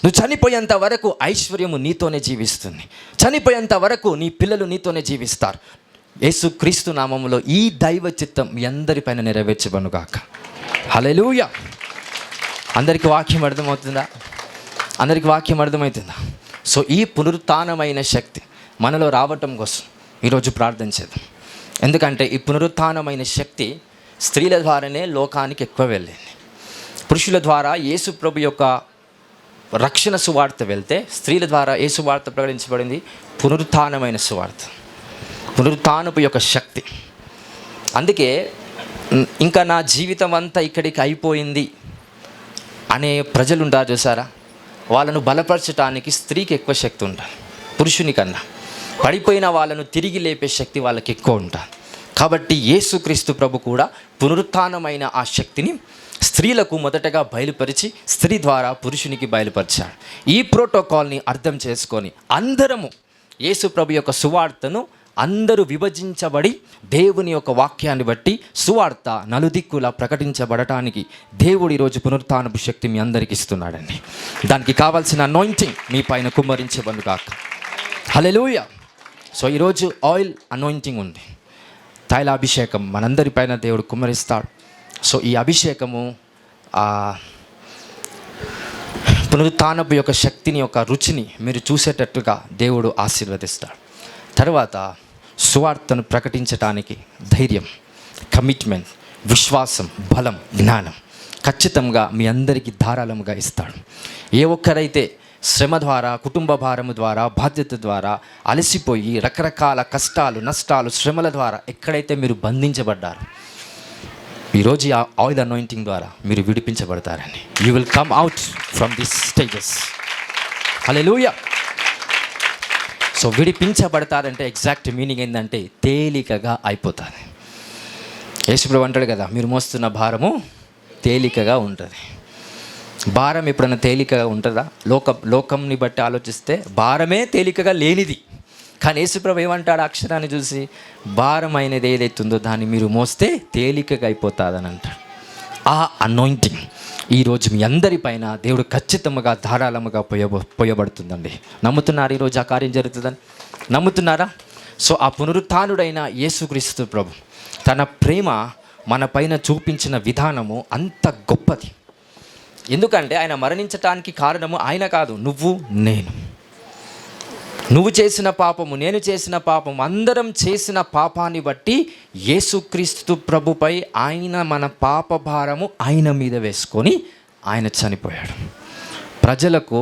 నువ్వు చనిపోయేంత వరకు ఐశ్వర్యము నీతోనే జీవిస్తుంది. చనిపోయేంత వరకు నీ పిల్లలు నీతోనే జీవిస్తారు. యేసుక్రీస్తు నామములో ఈ దైవ చిత్తం మీ అందరిపైన నెరవేర్చబడుగాక. హల్లెలూయా, అందరికీ వాక్యం అర్థమవుతుందా? అందరికీ వాక్యం అర్థమవుతుందా? సో ఈ పునరుత్థానమైన శక్తి మనలో రావటం కోసం ఈరోజు ప్రార్థన చేద్దాం. ఎందుకంటే ఈ పునరుత్థానమైన శక్తి స్త్రీల ద్వారానే లోకానికి ఎక్కువ వెళ్ళింది. పురుషుల ద్వారా యేసు ప్రభు యొక్క రక్షణ సువార్త వెళ్తే, స్త్రీల ద్వారా ఏ సువార్త ప్రకటించబడింది? పునరుత్థానమైన సువార్త, పునరుత్థానపు యొక్క శక్తి. అందుకే ఇంకా నా జీవితం అంతా ఇక్కడికి అయిపోయింది అనే ప్రజలు ఉంటారు చూసారా, వాళ్ళను బలపరచడానికి స్త్రీకి ఎక్కువ శక్తి ఉంటుంది పురుషుని కన్నా. పడిపోయిన వాళ్ళను తిరిగి లేపే శక్తి వాళ్ళకి ఎక్కువ ఉంటుంది. కాబట్టి యేసుక్రీస్తు ప్రభు కూడా పునరుత్థానమైన ఆ శక్తిని స్త్రీలకు మొదటగా బయలుపరిచి స్త్రీ ద్వారా పురుషునికి బయలుపరిచాడు. ఈ ప్రోటోకాల్ని అర్థం చేసుకొని అందరము యేసు ప్రభు యొక్క సువార్తను అందరూ విభజించబడి దేవుని యొక్క వాక్యాన్ని బట్టి సువార్త నలుదిక్కులా ప్రకటించబడటానికి దేవుడు ఈరోజు పునరుత్థానపు శక్తి మీ అందరికి ఇస్తున్నాడండి. దానికి కావాల్సిన అనాయింటింగ్ మీ పైన కుమ్మరించబడును గాక. హల్లెలూయా. సో ఈరోజు ఆయిల్ అనాయింటింగ్ ఉంది, తైలాభిషేకం మనందరి పైన దేవుడు కుమ్మరిస్తాడు. సో ఈ అభిషేకము పునరుత్థానపు యొక్క శక్తిని యొక్క రుచిని మీరు చూసేటట్టుగా దేవుడు ఆశీర్వదిస్తాడు. తర్వాత సువార్తను ప్రకటించడానికి ధైర్యం, కమిట్మెంట్, విశ్వాసం, బలం, జ్ఞానం ఖచ్చితంగా మీ అందరికీ ధారాళముగా ఇస్తాడు. ఏ ఒక్కరైతే శ్రమ ద్వారా, కుటుంబ భారము ద్వారా, బాధ్యత ద్వారా అలసిపోయి రకరకాల కష్టాలు, నష్టాలు, శ్రమల ద్వారా ఎక్కడైతే మీరు బంధించబడ్డారు, ఈరోజు ఆ ఆయిల్ అనాయింటింగ్ ద్వారా మీరు విడిపించబడతారని. You will come out from this stages. Hallelujah. So విడిపించబడతారంటే ఎగ్జాక్ట్ మీనింగ్ ఏంటంటే తేలికగా అయిపోతుంది. యేసుప్రభు అంటాడు కదా, మీరు మోస్తున్న భారము తేలికగా ఉంటుంది. భారం ఎప్పుడైనా తేలికగా ఉంటుందా? లోకంని బట్టి ఆలోచిస్తే భారమే తేలికగా లేనిది. కానీ యేసుప్రభు ఏమంటాడు? అక్షరాన్ని చూసి భారమైనది ఏదైతుందో దాన్ని మీరు మోస్తే తేలికగా అయిపోతుందని అంటాడు. ఆ అనాయింటింగ్ ఈరోజు మీ అందరిపైన దేవుడు ఖచ్చితంగా ధారాళముగా పోయబడుతుందండి. నమ్ముతున్నారు ఈరోజు ఆ కార్యం జరుగుతుందని? నమ్ముతున్నారా? సో ఆ పునరుత్థానుడైన యేసుక్రీస్తు ప్రభు తన ప్రేమ మన పైన చూపించిన విధానము అంత గొప్పది. ఎందుకంటే ఆయన మరణించటానికి కారణము ఆయన కాదు, నువ్వు నేను. నువ్వు చేసిన పాపము, నేను చేసిన పాపము, అందరం చేసిన పాపాన్ని బట్టి యేసుక్రీస్తు ప్రభుపై ఆయన మన పాప భారము ఆయన మీద వేసుకొని ఆయన చనిపోయాడు. ప్రజలకు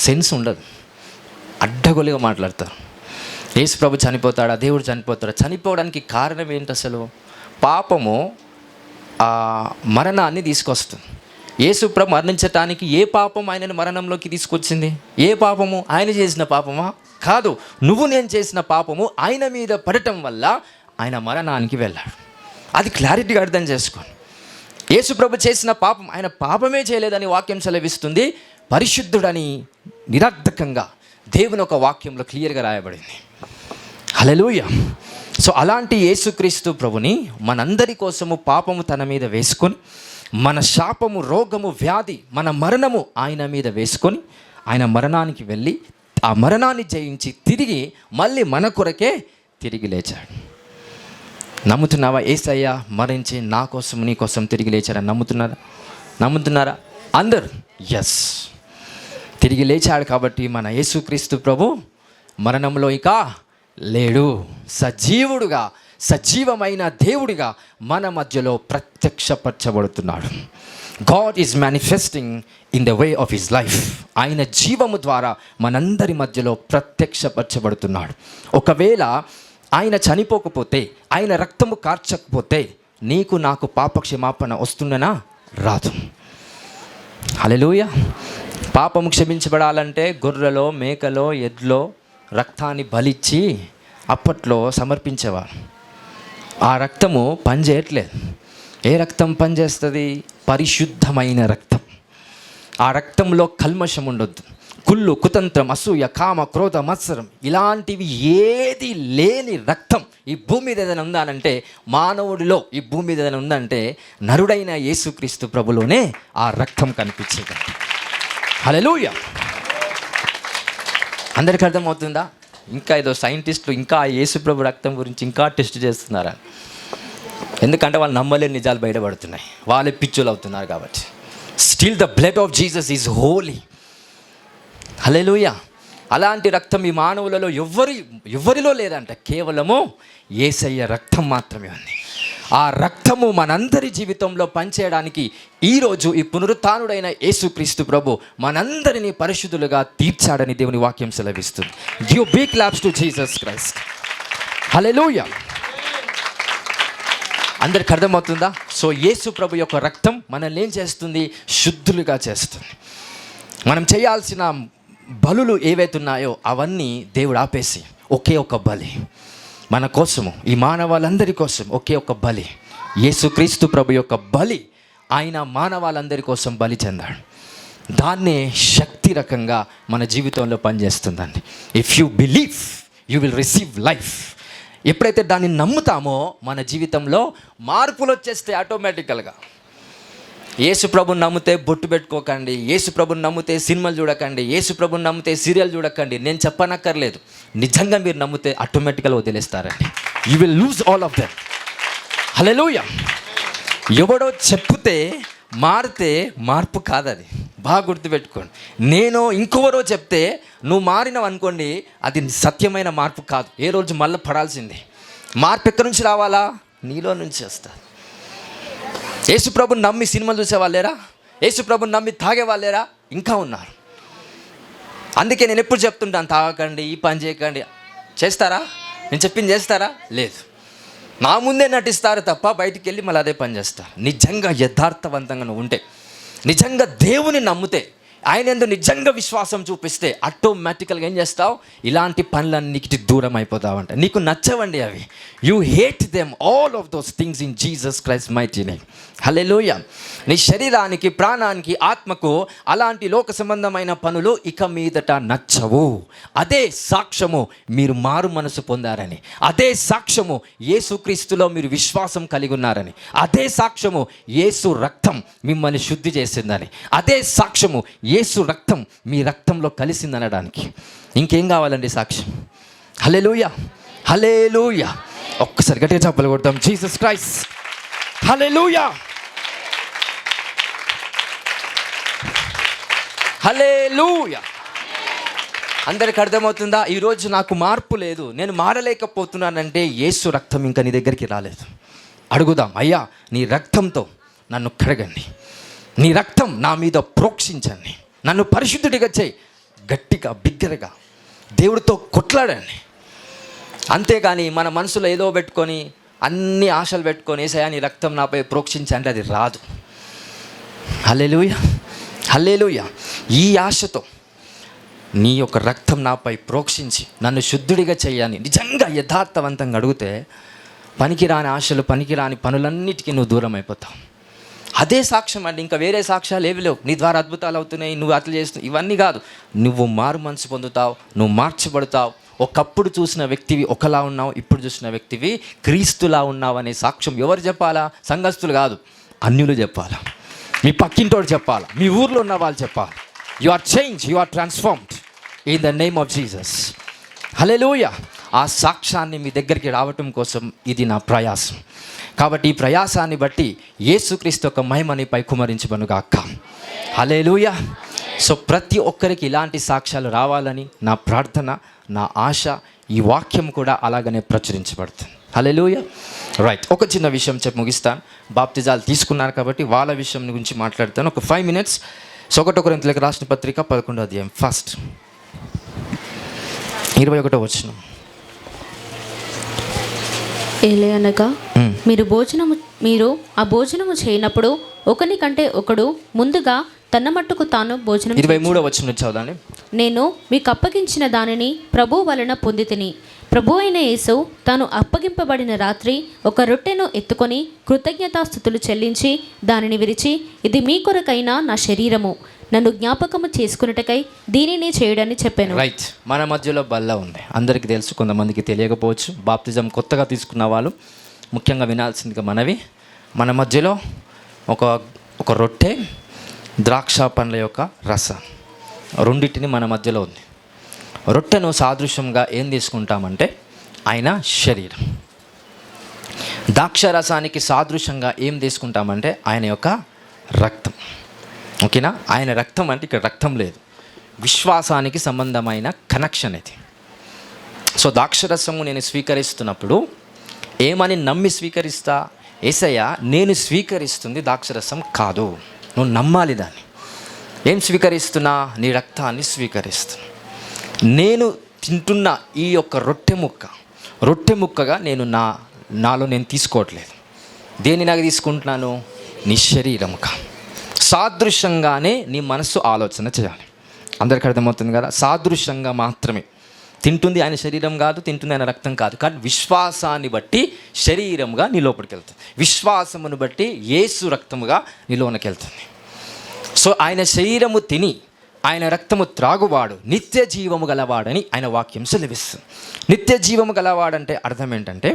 సెన్స్ ఉండదు, అడ్డగోలుగా మాట్లాడతారు. యేసు ప్రభు చనిపోతాడా, దేవుడు చనిపోతాడా? చనిపోవడానికి కారణం ఏంటి? అసలు పాపము మరణాన్ని తీసుకొస్తుంది. యేసు ప్రభు మరణించటానికి ఏ పాపం ఆయనను మరణంలోకి తీసుకొచ్చింది? ఏ పాపము? ఆయన చేసిన పాపమా? కాదు, నువ్వు నేను చేసిన పాపము ఆయన మీద పడటం వల్ల ఆయన మరణానికి వెళ్ళాడు. అది క్లారిటీగా అర్థం చేసుకోండి. యేసు ప్రభు చేసిన పాపం, ఆయన పాపమే చేయలేదని వాక్యం సెలవిస్తుంది. పరిశుద్ధుడని నిరర్ధకంగా దేవుని ఒక వాక్యంలో క్లియర్గా రాయబడింది. హల్లెలూయా. సో అలాంటి యేసుక్రీస్తు ప్రభుని మనందరి కోసము పాపము తన మీద వేసుకొని, మన శాపము, రోగము, వ్యాధి, మన మరణము ఆయన మీద వేసుకొని ఆయన మరణానికి వెళ్ళి ఆ మరణాన్ని జయించి తిరిగి మళ్ళీ మన కొరకే తిరిగి లేచాడు. నమ్ముతున్నావా? యేసయ్య మరణించి నా కోసం, నీ కోసం తిరిగి లేచాడని నమ్ముతున్నారా అందరు? ఎస్, తిరిగి లేచాడు. కాబట్టి మన యేసుక్రీస్తు ప్రభు మరణంలో ఇక లేడు. సజీవుడుగా, సజీవమైన దేవుడిగా మన మధ్యలో ప్రత్యక్షపరచబడుతున్నాడు. God is manifesting in the way of his life. ఆయన జీవము ద్వారా మనందరి మధ్యలో ప్రత్యక్షపరచబడుతున్నాడు. ఒకవేళ ఆయన చనిపోకపోతే, ఆయన రక్తము కార్చకపోతే నీకు నాకు పాపక్షమాపణ వస్తుందనా? రాదు. హల్లెలూయా. పాపము క్షమించబడాలంటే గొర్రెలో, మేకలో, ఎడ్లో రక్తాన్ని బలిచ్చి అప్పట్లో సమర్పించేవారు. ఆ రక్తము పనిచేయట్లేదు. ఏ రక్తం పనిచేస్తుంది? పరిశుద్ధమైన రక్తం. ఆ రక్తంలో కల్మషం ఉండొద్దు. కుళ్ళు, కుతంత్రం, అసూయ, కామ, క్రోధ, మత్సరం ఇలాంటివి ఏది లేని రక్తం ఈ భూమి మీద ఏదైనా ఉందానంటే, మానవుడిలో ఈ భూమి మీద ఏదైనా ఉందంటే నరుడైన యేసుక్రీస్తు ప్రభులోనే ఆ రక్తం కనిపించేది. హల్లెలూయా. అందరికీ అర్థమవుతుందా? ఇంకా ఏదో సైంటిస్టులు ఇంకా యేసు ప్రభు రక్తం గురించి ఇంకా టెస్ట్ చేస్తున్నారా? ఎందుకంటే వాళ్ళు నమ్మలేని నిజాలు బయటపడుతున్నాయి, వాళ్ళే పిచ్చులు అవుతున్నారు కాబట్టి. Still the blood of Jesus is holy. Hallelujah. అలాంటి రక్తం ఈ మానవులలో ఎవరిలో లేదంట, కేవలము యేసయ్య రక్తం మాత్రమే ఉంది. ఆ రక్తము మనందరి జీవితంలో పనిచేయడానికి ఈరోజు ఈ పునరుత్థానుడైన యేసుక్రీస్తు ప్రభు మనందరినీ పరిశుద్ధులుగా తీర్చాడని దేవుని వాక్యం సెలవిస్తుంది. Give big claps to Jesus Christ. Hallelujah. అందరికి అర్థమవుతుందా? సో యేసు ప్రభు యొక్క రక్తం మనల్ని ఏం చేస్తుంది? శుద్ధులుగా చేస్తుంది. మనం చేయాల్సిన బలులు ఏవైతే ఉన్నాయో అవన్నీ దేవుడు ఆపేసి ఒకే ఒక బలి మన కోసము, ఈ మానవాళ్ళందరి కోసం ఒకే ఒక బలి, యేసుక్రీస్తు ప్రభు యొక్క బలి, ఆయన మానవాళ్ళందరి కోసం బలి చెందాడు. దాన్నే శక్తి రకంగా మన జీవితంలో పనిచేస్తుందండి. If you believe you will receive life. ఎప్పుడైతే దాన్ని నమ్ముతామో మన జీవితంలో మార్పులు వచ్చేస్తే ఆటోమేటికల్గా. యేసు ప్రభుని నమ్మితే బొట్టు పెట్టుకోకండి, యేసు ప్రభుని నమ్మితే సినిమాలు చూడకండి, యేసు ప్రభుని నమ్మితే సీరియల్ చూడకండి, నేను చెప్పనక్కర్లేదు. నిజంగా మీరు నమ్మితే ఆటోమేటిక్గా వదిలేస్తారండి. You will lose all of them. Hallelujah. ఎవడో చెప్తే మారితే మార్పు కాదది, బాగా గుర్తుపెట్టుకోండి. నేను ఇంకెవరో చెప్తే నువ్వు మారినావు అనుకోండి, అది సత్యమైన మార్పు కాదు. ఏ రోజు మళ్ళీ పడాల్సిందే. మార్పు ఎక్కడి నుంచి రావాలా? నీలో నుంచి వస్తుంది. యేసుప్రభుని నమ్మి సినిమాలు చూసేవాళ్ళేరా? యేసుప్రభుని నమ్మి తాగేవాళ్ళేరా? ఇంకా ఉన్నారు. అందుకే నేను ఎప్పుడు చెప్తుంటాను, తాగకండి, ఈ పని చేయకండి. చేస్తారా? నేను చెప్పింది చేస్తారా? లేదు. నా ముందే నటిస్తారు తప్ప బయటికి వెళ్ళి మళ్ళీ అదే పని చేస్తారు. నిజంగా యథార్థవంతంగా నువ్వు ఉంటే, నిజంగా దేవుని నమ్మితే, ఆయన ఎందు నిజంగా విశ్వాసం చూపిస్తే ఆటోమేటికల్గా ఏం చేస్తావు? ఇలాంటి పనులన్నిటికి దూరం అయిపోతావంట. నీకు నచ్చవండి అవి. You hate them all of those things in Jesus Christ mighty name. Hallelujah. నీ శరీరానికి, ప్రాణానికి, ఆత్మకు అలాంటి లోక సంబంధమైన పనులు ఇక మీదట నచ్చవు. అదే సాక్ష్యము మీరు మారు మనసు పొందారని, అదే సాక్ష్యము యేసుక్రీస్తులో మీరు విశ్వాసం కలిగి ఉన్నారని, అదే సాక్ష్యము యేసు రక్తం మిమ్మల్ని శుద్ధి చేసిందని, అదే సాక్ష్యము యేసు రక్తం మీ రక్తంలో కలిసిందనడానికి. ఇంకేం కావాలండి సాక్ష్యం? హల్లెలూయా. హల్లెలూయా. ఒక్కసారి గట్టిగా చప్పలు కొడతాం. Jesus Christ. హల్లెలూయా. హల్లెలూయా. అందరికి అర్థమవుతుందా? ఈరోజు నాకు మార్పు లేదు, నేను మారలేకపోతున్నానంటే యేసు రక్తం ఇంకా నీ దగ్గరికి రాలేదు. అడుగుదాం, అయ్యా నీ రక్తంతో నన్ను కడగండి, నీ రక్తం నా మీద ప్రోక్షించండి, నన్ను పరిశుద్ధుడిగా చేయి. గట్టిగా బిగ్గరగా దేవుడితో కొట్లాడండి. అంతేగాని మన మనసులో ఏదో పెట్టుకొని, అన్ని ఆశలు పెట్టుకొని, ఏసయ్యా నీ రక్తం నాపై ప్రోక్షించండి, అది రాదు. హల్లెలూయా. హల్లెలూయా. ఈ ఆశతో నీ యొక్క రక్తం నాపై ప్రోక్షించి నన్ను శుద్ధుడిగా చేయని నిజంగా యథార్థవంతంగా అడిగితే, పనికిరాని ఆశలు, పనికిరాని పనులన్నిటికీ నువ్వు దూరం అయిపోతావు. అదే సాక్ష్యం అండి. ఇంకా వేరే సాక్ష్యాలు ఏవి లేవు. నీ ద్వారా అద్భుతాలు అవుతున్నాయి, నువ్వు అట్లా చేస్తున్నావు, ఇవన్నీ కాదు. నువ్వు మారు మనసు పొందుతావు, నువ్వు మార్చబడతావు. ఒకప్పుడు చూసిన వ్యక్తివి ఒకలా ఉన్నావు, ఇప్పుడు చూసిన వ్యక్తివి క్రీస్తులా ఉన్నావు అనే సాక్ష్యం ఎవరు చెప్పాలా? సంఘస్థులు కాదు, అన్యులు చెప్పాలా, మీ పక్కింటోడు చెప్పాలా, మీ ఊర్లో ఉన్న వాళ్ళు చెప్పాలి. You are change, you are transformed in the name of Jesus. Hallelujah. ఆ సాక్ష్యాన్ని మీ దగ్గరికి రావటం కోసం ఇది నా ప్రయాసం. కాబట్టి ఈ ప్రయాసాన్ని బట్టి యేసుక్రీస్తు యొక్క మహిమనిపై కుమరించబడుగాక. హల్లెలూయా. సో ప్రతి ఒక్కరికి ఇలాంటి సాక్ష్యాలు రావాలని నా ప్రార్థన, నా ఆశ. ఈ వాక్యం కూడా అలాగనే ప్రచురించబడుతుంది. హల్లెలూయా. రైట్, ఒక చిన్న విషయం చెప్పి ముగిస్తాను. బాప్తిజాలు తీసుకున్నారు కాబట్టి వాళ్ళ విషయం గురించి మాట్లాడతాను ఒక 5 minutes. సో 1 కొరింథీయులకు రాసిన పత్రిక 11వ అధ్యాయం ఫస్ట్ 21వ వచనం. ఏలయనగా మీరు ఆ భోజనము చేయనప్పుడు ఒకని కంటే ఒకడు ముందుగా తన మట్టుకు తాను భోజనం 23వ వచనం చదవండి. నేను మీకు అప్పగించిన దానిని ప్రభువు వలన పొందితిని. ప్రభు అయిన యేసు తాను అప్పగింపబడిన రాత్రి ఒక రొట్టెను ఎత్తుకొని కృతజ్ఞతాస్తుతులు చెల్లించి దానిని విరిచి, ఇది మీ కొరకైన నా శరీరము, నన్ను జ్ఞాపకము చేసుకున్నటకై దీనిని చేయడాన్ని చెప్పాను. రైట్, మన మధ్యలో బల్ల ఉంది. అందరికీ తెలుసు, కొంతమందికి తెలియకపోవచ్చు. బాప్తిజం కొత్తగా తీసుకున్న వాళ్ళు ముఖ్యంగా వినాల్సిందిగా మనవి, మన మధ్యలో ఒక రొట్టె, ద్రాక్ష పండ్ల యొక్క రసం, రెండింటిని మన మధ్యలో ఉంది. రొట్టెను సాదృశ్యంగా ఏం తీసుకుంటామంటే ఆయన శరీరం. ద్రాక్ష రసానికి సాదృశ్యంగా ఏం తీసుకుంటామంటే ఆయన యొక్క రక్తం. ఓకేనా? ఆయన రక్తం అంటే ఇక్కడ రక్తం లేదు, విశ్వాసానికి సంబంధమైన కనెక్షన్ ఇది. సో ద్రాక్షరసము నేను స్వీకరిస్తున్నప్పుడు ఏమని నమ్మి స్వీకరిస్తా? యేసయ్య నేను స్వీకరిస్తుంది ద్రాక్షరసం కాదు, నువ్వు నమ్మాలి దాన్ని. ఏం స్వీకరిస్తున్నా? నీ రక్తాన్ని స్వీకరిస్తున్నా. నేను తింటున్న ఈ యొక్క రొట్టె ముక్కగా నేను నాలో నేను తీసుకోవట్లేదు. దేన్ని నాకు తీసుకుంటున్నాను? నీ శరీరముగా. సాదృశ్యంగానే నీ మనస్సు ఆలోచన చేయాలి. అందరికీ అర్థమవుతుంది కదా? సాదృశ్యంగా మాత్రమే. తింటుంది ఆయన శరీరం కాదు, తింటుంది ఆయన రక్తం కాదు, కానీ విశ్వాసాన్ని బట్టి శరీరముగా నీ లోపలికి వెళ్తుంది, విశ్వాసమును బట్టి యేసు రక్తముగా నీలోనికి వెళ్తుంది. సో ఆయన శరీరము తిని ఆయన రక్తము త్రాగువాడు నిత్య జీవము గలవాడని ఆయన వాక్యం సెలవిస్తుంది. నిత్య జీవము గలవాడంటే అర్థం ఏంటంటే,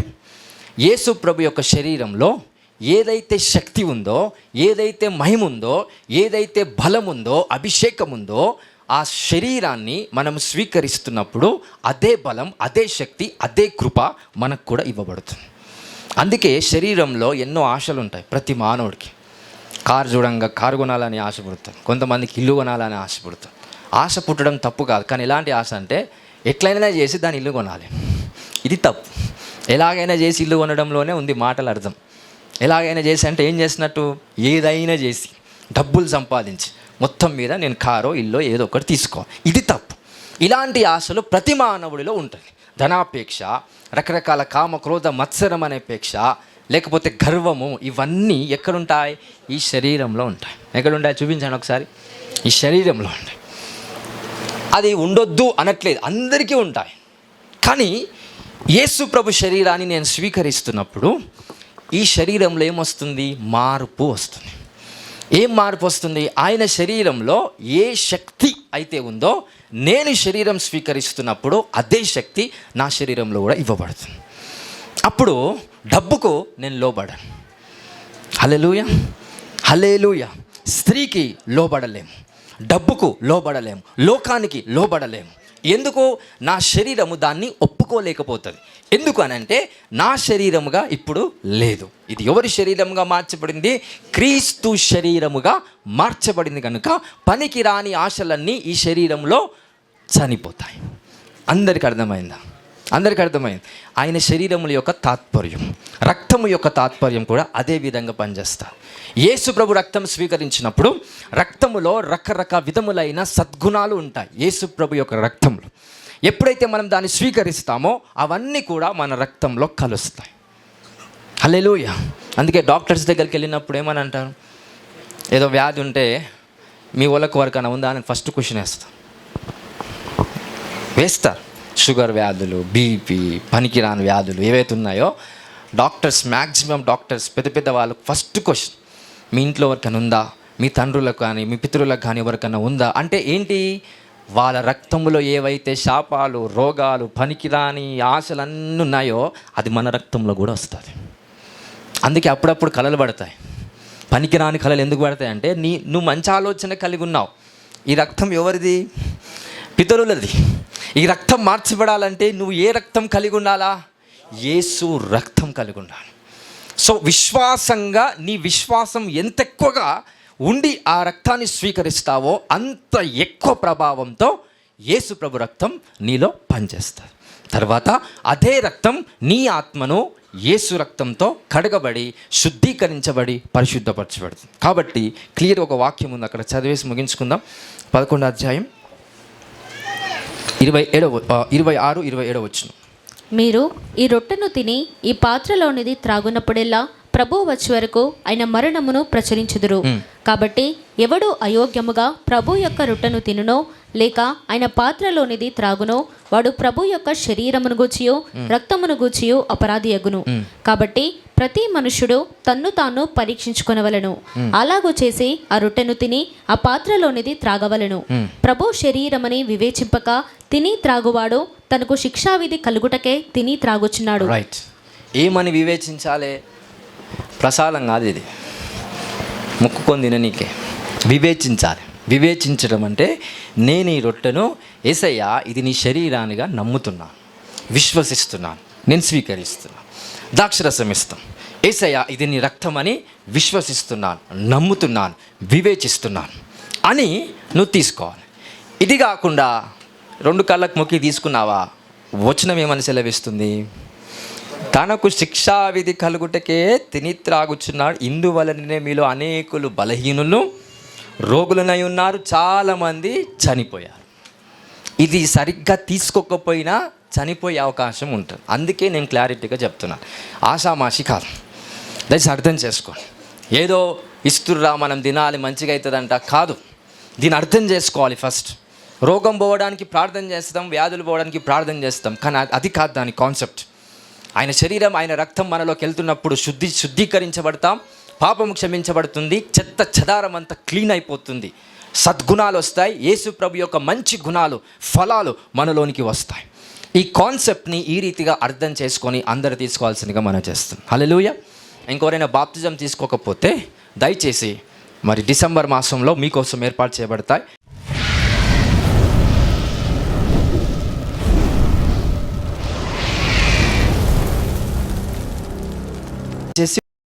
యేసు ప్రభు యొక్క శరీరంలో ఏదైతే శక్తి ఉందో, ఏదైతే మహిమ ఉందో, ఏదైతే బలం ఉందో, అభిషేకం ఉందో, ఆ శరీరాన్ని మనం స్వీకరిస్తున్నప్పుడు అదే బలం, అదే శక్తి, అదే కృప మనకు కూడా ఇవ్వబడుతుంది. అందుకే శరీరంలో ఎన్నో ఆశలు ఉంటాయి ప్రతి మానవుడికి. కారు చూడంగా కారు కొనాలని ఆశపడతారు, కొంతమందికి ఇల్లు కొనాలని ఆశపడతారు. ఆశ పుట్టడం తప్పు కాదు, కానీ ఎలాంటి ఆశ అంటే ఎట్లయినా చేసి దాని ఇల్లు కొనాలి, ఇది తప్పు. ఎలాగైనా చేసి ఇల్లు కొనడంలోనే ఉంది మాటల అర్థం. ఎలాగైనా చేసి అంటే ఏం చేసినట్టు? ఏదైనా చేసి డబ్బులు సంపాదించి మొత్తం మీద నేను కారో ఇల్లో ఏదో ఒకటి తీసుకోవాలి, ఇది తప్పు. ఇలాంటి ఆశలు ప్రతి మానవుడిలో ఉంటుంది. ధనాపేక్ష, రకరకాల కామ క్రోధ మత్సరం అనే అపేక్ష, లేకపోతే గర్వము, ఇవన్నీ ఎక్కడుంటాయి? ఈ శరీరంలో ఉంటాయి. ఎక్కడుంటాయి చూపించండి ఒకసారి. ఈ శరీరంలో ఉంటాయి. అది ఉండొద్దు అనట్లేదు, అందరికీ ఉంటాయి. కానీ యేసు ప్రభు శరీరాన్ని నేను స్వీకరిస్తున్నప్పుడు ఈ శరీరంలో ఏమొస్తుంది? మార్పు వస్తుంది. ఏం మార్పు వస్తుంది? ఆయన శరీరంలో ఏ శక్తి అయితే ఉందో నేను శరీరం స్వీకరిస్తున్నప్పుడు అదే శక్తి నా శరీరంలో కూడా ఇవ్వబడుతుంది. అప్పుడు డబ్బుకు నేను లోబడను. హల్లెలూయా, హల్లెలూయా. స్త్రీకి లోబడలేము, డబ్బుకు లోబడలేము, లోకానికి లోబడలేము. ఎందుకు? నా శరీరము దాన్ని ఒప్పుకోలేకపోతుంది. ఎందుకు అనంటే నా శరీరముగా ఇప్పుడు లేదు. ఇది ఎవరి శరీరముగా మార్చబడింది? క్రీస్తు శరీరముగా మార్చబడింది. కనుక పనికి రాని ఆశలన్నీ ఈ శరీరంలో చనిపోతాయి. అందరికీ అర్థమైందా? అందరికీ అర్థమైంది. ఆయన శరీరముల యొక్క తాత్పర్యం, రక్తము యొక్క తాత్పర్యం కూడా అదే విధంగా పనిచేస్తారు. యేసు ప్రభు రక్తం స్వీకరించినప్పుడు రక్తములో రకరకాల విధములైన సద్గుణాలు ఉంటాయి. యేసు ప్రభు యొక్క రక్తంలో ఎప్పుడైతే మనం దాన్ని స్వీకరిస్తామో అవన్నీ కూడా మన రక్తంలో కలుస్తాయి. హల్లెలూయా. అందుకే డాక్టర్స్ దగ్గరికి వెళ్ళినప్పుడు ఏమని అంటారు? ఏదో వ్యాధి ఉంటే మీ వాళ్ళకు వరకైనా ఉందా అని ఫస్ట్ క్వశ్చన్ వేస్తారు. షుగర్ వ్యాధులు, బీపీ, పనికిరాని వ్యాధులు ఏవైతే ఉన్నాయో డాక్టర్స్, మ్యాక్సిమం డాక్టర్స్, పెద్ద పెద్ద వాళ్ళకు ఫస్ట్ క్వశ్చన్, మీ ఇంట్లో ఎవరికైనా ఉందా, మీ తండ్రులకు కానీ మీ పితరులకు కానీ ఎవరికైనా ఉందా అంటే ఏంటి? వాళ్ళ రక్తంలో ఏవైతే శాపాలు, రోగాలు, పనికిరాని ఆశలన్నీ ఉన్నాయో అది మన రక్తంలో కూడా వస్తుంది. అందుకే అప్పుడప్పుడు కలలు పడతాయి. పనికిరాని కలలు ఎందుకు పడతాయి అంటే నువ్వు మంచి ఆలోచన కలిగి ఉన్నావు. ఈ రక్తం ఎవరిది? పితరులది. ఈ రక్తం మార్చబడాలంటే నువ్వు ఏ రక్తం కలిగి ఉండాలా? యేసు రక్తం కలిగి ఉండాలి. సో విశ్వాసంగా నీ విశ్వాసం ఎంత ఎక్కువగా ఉండి ఆ రక్తాన్ని స్వీకరిస్తావో అంత ఎక్కువ ప్రభావంతో యేసు ప్రభు రక్తం నీలో పనిచేస్తుంది. తర్వాత అదే రక్తం నీ ఆత్మను యేసు రక్తంతో కడగబడి శుద్ధీకరించబడి పరిశుద్ధపరచబడుతుంది. కాబట్టి క్లియర్ ఒక వాక్యం ఉంది, అక్కడ చదివేసి ముగించుకుందాం. 11వ అధ్యాయం 26-27 వచనం. మీరు ఈ రొట్టెను తిని ఈ పాత్రలోనిది త్రాగునప్పుడెల్లా ప్రభువు వచ్చే వరకు ఆయన మరణమును ప్రచురించుదురు. కాబట్టి ఎవడు అయోగ్యముగా ప్రభు యొక్క రొట్టెను తినునో లేక ఆయన పాత్రలోనిది త్రాగునో వాడు ప్రభు యొక్క శరీరమును గూర్చియు రక్తమును గూర్చియు అపరాధి అగును. కాబట్టి ప్రతి మనుష్యుడు తన్ను తాను పరీక్షించుకొనవలెను. అలాగూ చేసి ఆ రొట్టెను తిని ఆ పాత్రలోనిది త్రాగవలెను. ప్రభు శరీరమని వివేచింపక తిని త్రాగువాడు తనకు శిక్షావిధి కలుగుటకే తిని త్రాగుచున్నాడు. రైట్. ఏమని వివేచించాలి? ప్రసాదం కాదు ఇది, ముక్కుకొని తిననీకే. వివేచించాలి. వివేచించడం అంటే నేను ఈ రొట్టెను యేసయ్య ఇది నీ శరీరానిగా నమ్ముతున్నాను, విశ్వసిస్తున్నాను, నేను స్వీకరిస్తున్నాను. ద్రాక్షరసం ఇస్తాం. యేసయ్య ఇది నీ రక్తం అని విశ్వసిస్తున్నాను, నమ్ముతున్నాను, వివేచిస్తున్నాను. అని నువ్వు తీసుకోవాలి. ఇది కాకుండా 2 కళ్ళకు మొక్కి తీసుకున్నావా, వచనం ఏమని సెలవిస్తుంది? తనకు శిక్షావిధి కలుగుటకే తిని త్రాగుచున్నాడు, ఇందువలననే మీలో అనేకులు బలహీనులు రోగులనై ఉన్నారు, చాలామంది చనిపోయారు. ఇది సరిగ్గా తీసుకోకపోయినా చనిపోయే అవకాశం ఉంటుంది. అందుకే నేను క్లారిటీగా చెప్తున్నాను, ఆషామాషి కాదు. దయచేసి అర్థం చేసుకోండి. ఏదో ఇస్తుర్రా మనం తినాలి మంచిగా అవుతుందంట కాదు. దీన్ని అర్థం చేసుకోవాలి. ఫస్ట్ రోగం పోవడానికి ప్రార్థన చేస్తాం, వ్యాధులు పోవడానికి ప్రార్థన చేస్తాం, కానీ అది కాదు దాని కాన్సెప్ట్. ఆయన శరీరం, ఆయన రక్తం మనలోకి వెళ్తున్నప్పుడు శుద్ధీకరించబడతాం, పాపము క్షమించబడుతుంది, చెత్త చెదారం అంతా క్లీన్ అయిపోతుంది, సద్గుణాలు వస్తాయి, యేసు ప్రభు యొక్క మంచి గుణాలు, ఫలాలు మనలోనికి వస్తాయి. ఈ కాన్సెప్ట్ని ఈ రీతిగా అర్థం చేసుకొని అందరు తీసుకోవాల్సిందిగా మనం చేస్తాం. హల్లెలూయా. ఇంకెవరైనా బాప్తిజం తీసుకోకపోతే దయచేసి మరి డిసెంబర్ మాసంలో మీకోసం ఏర్పాటు చేయబడతాయి.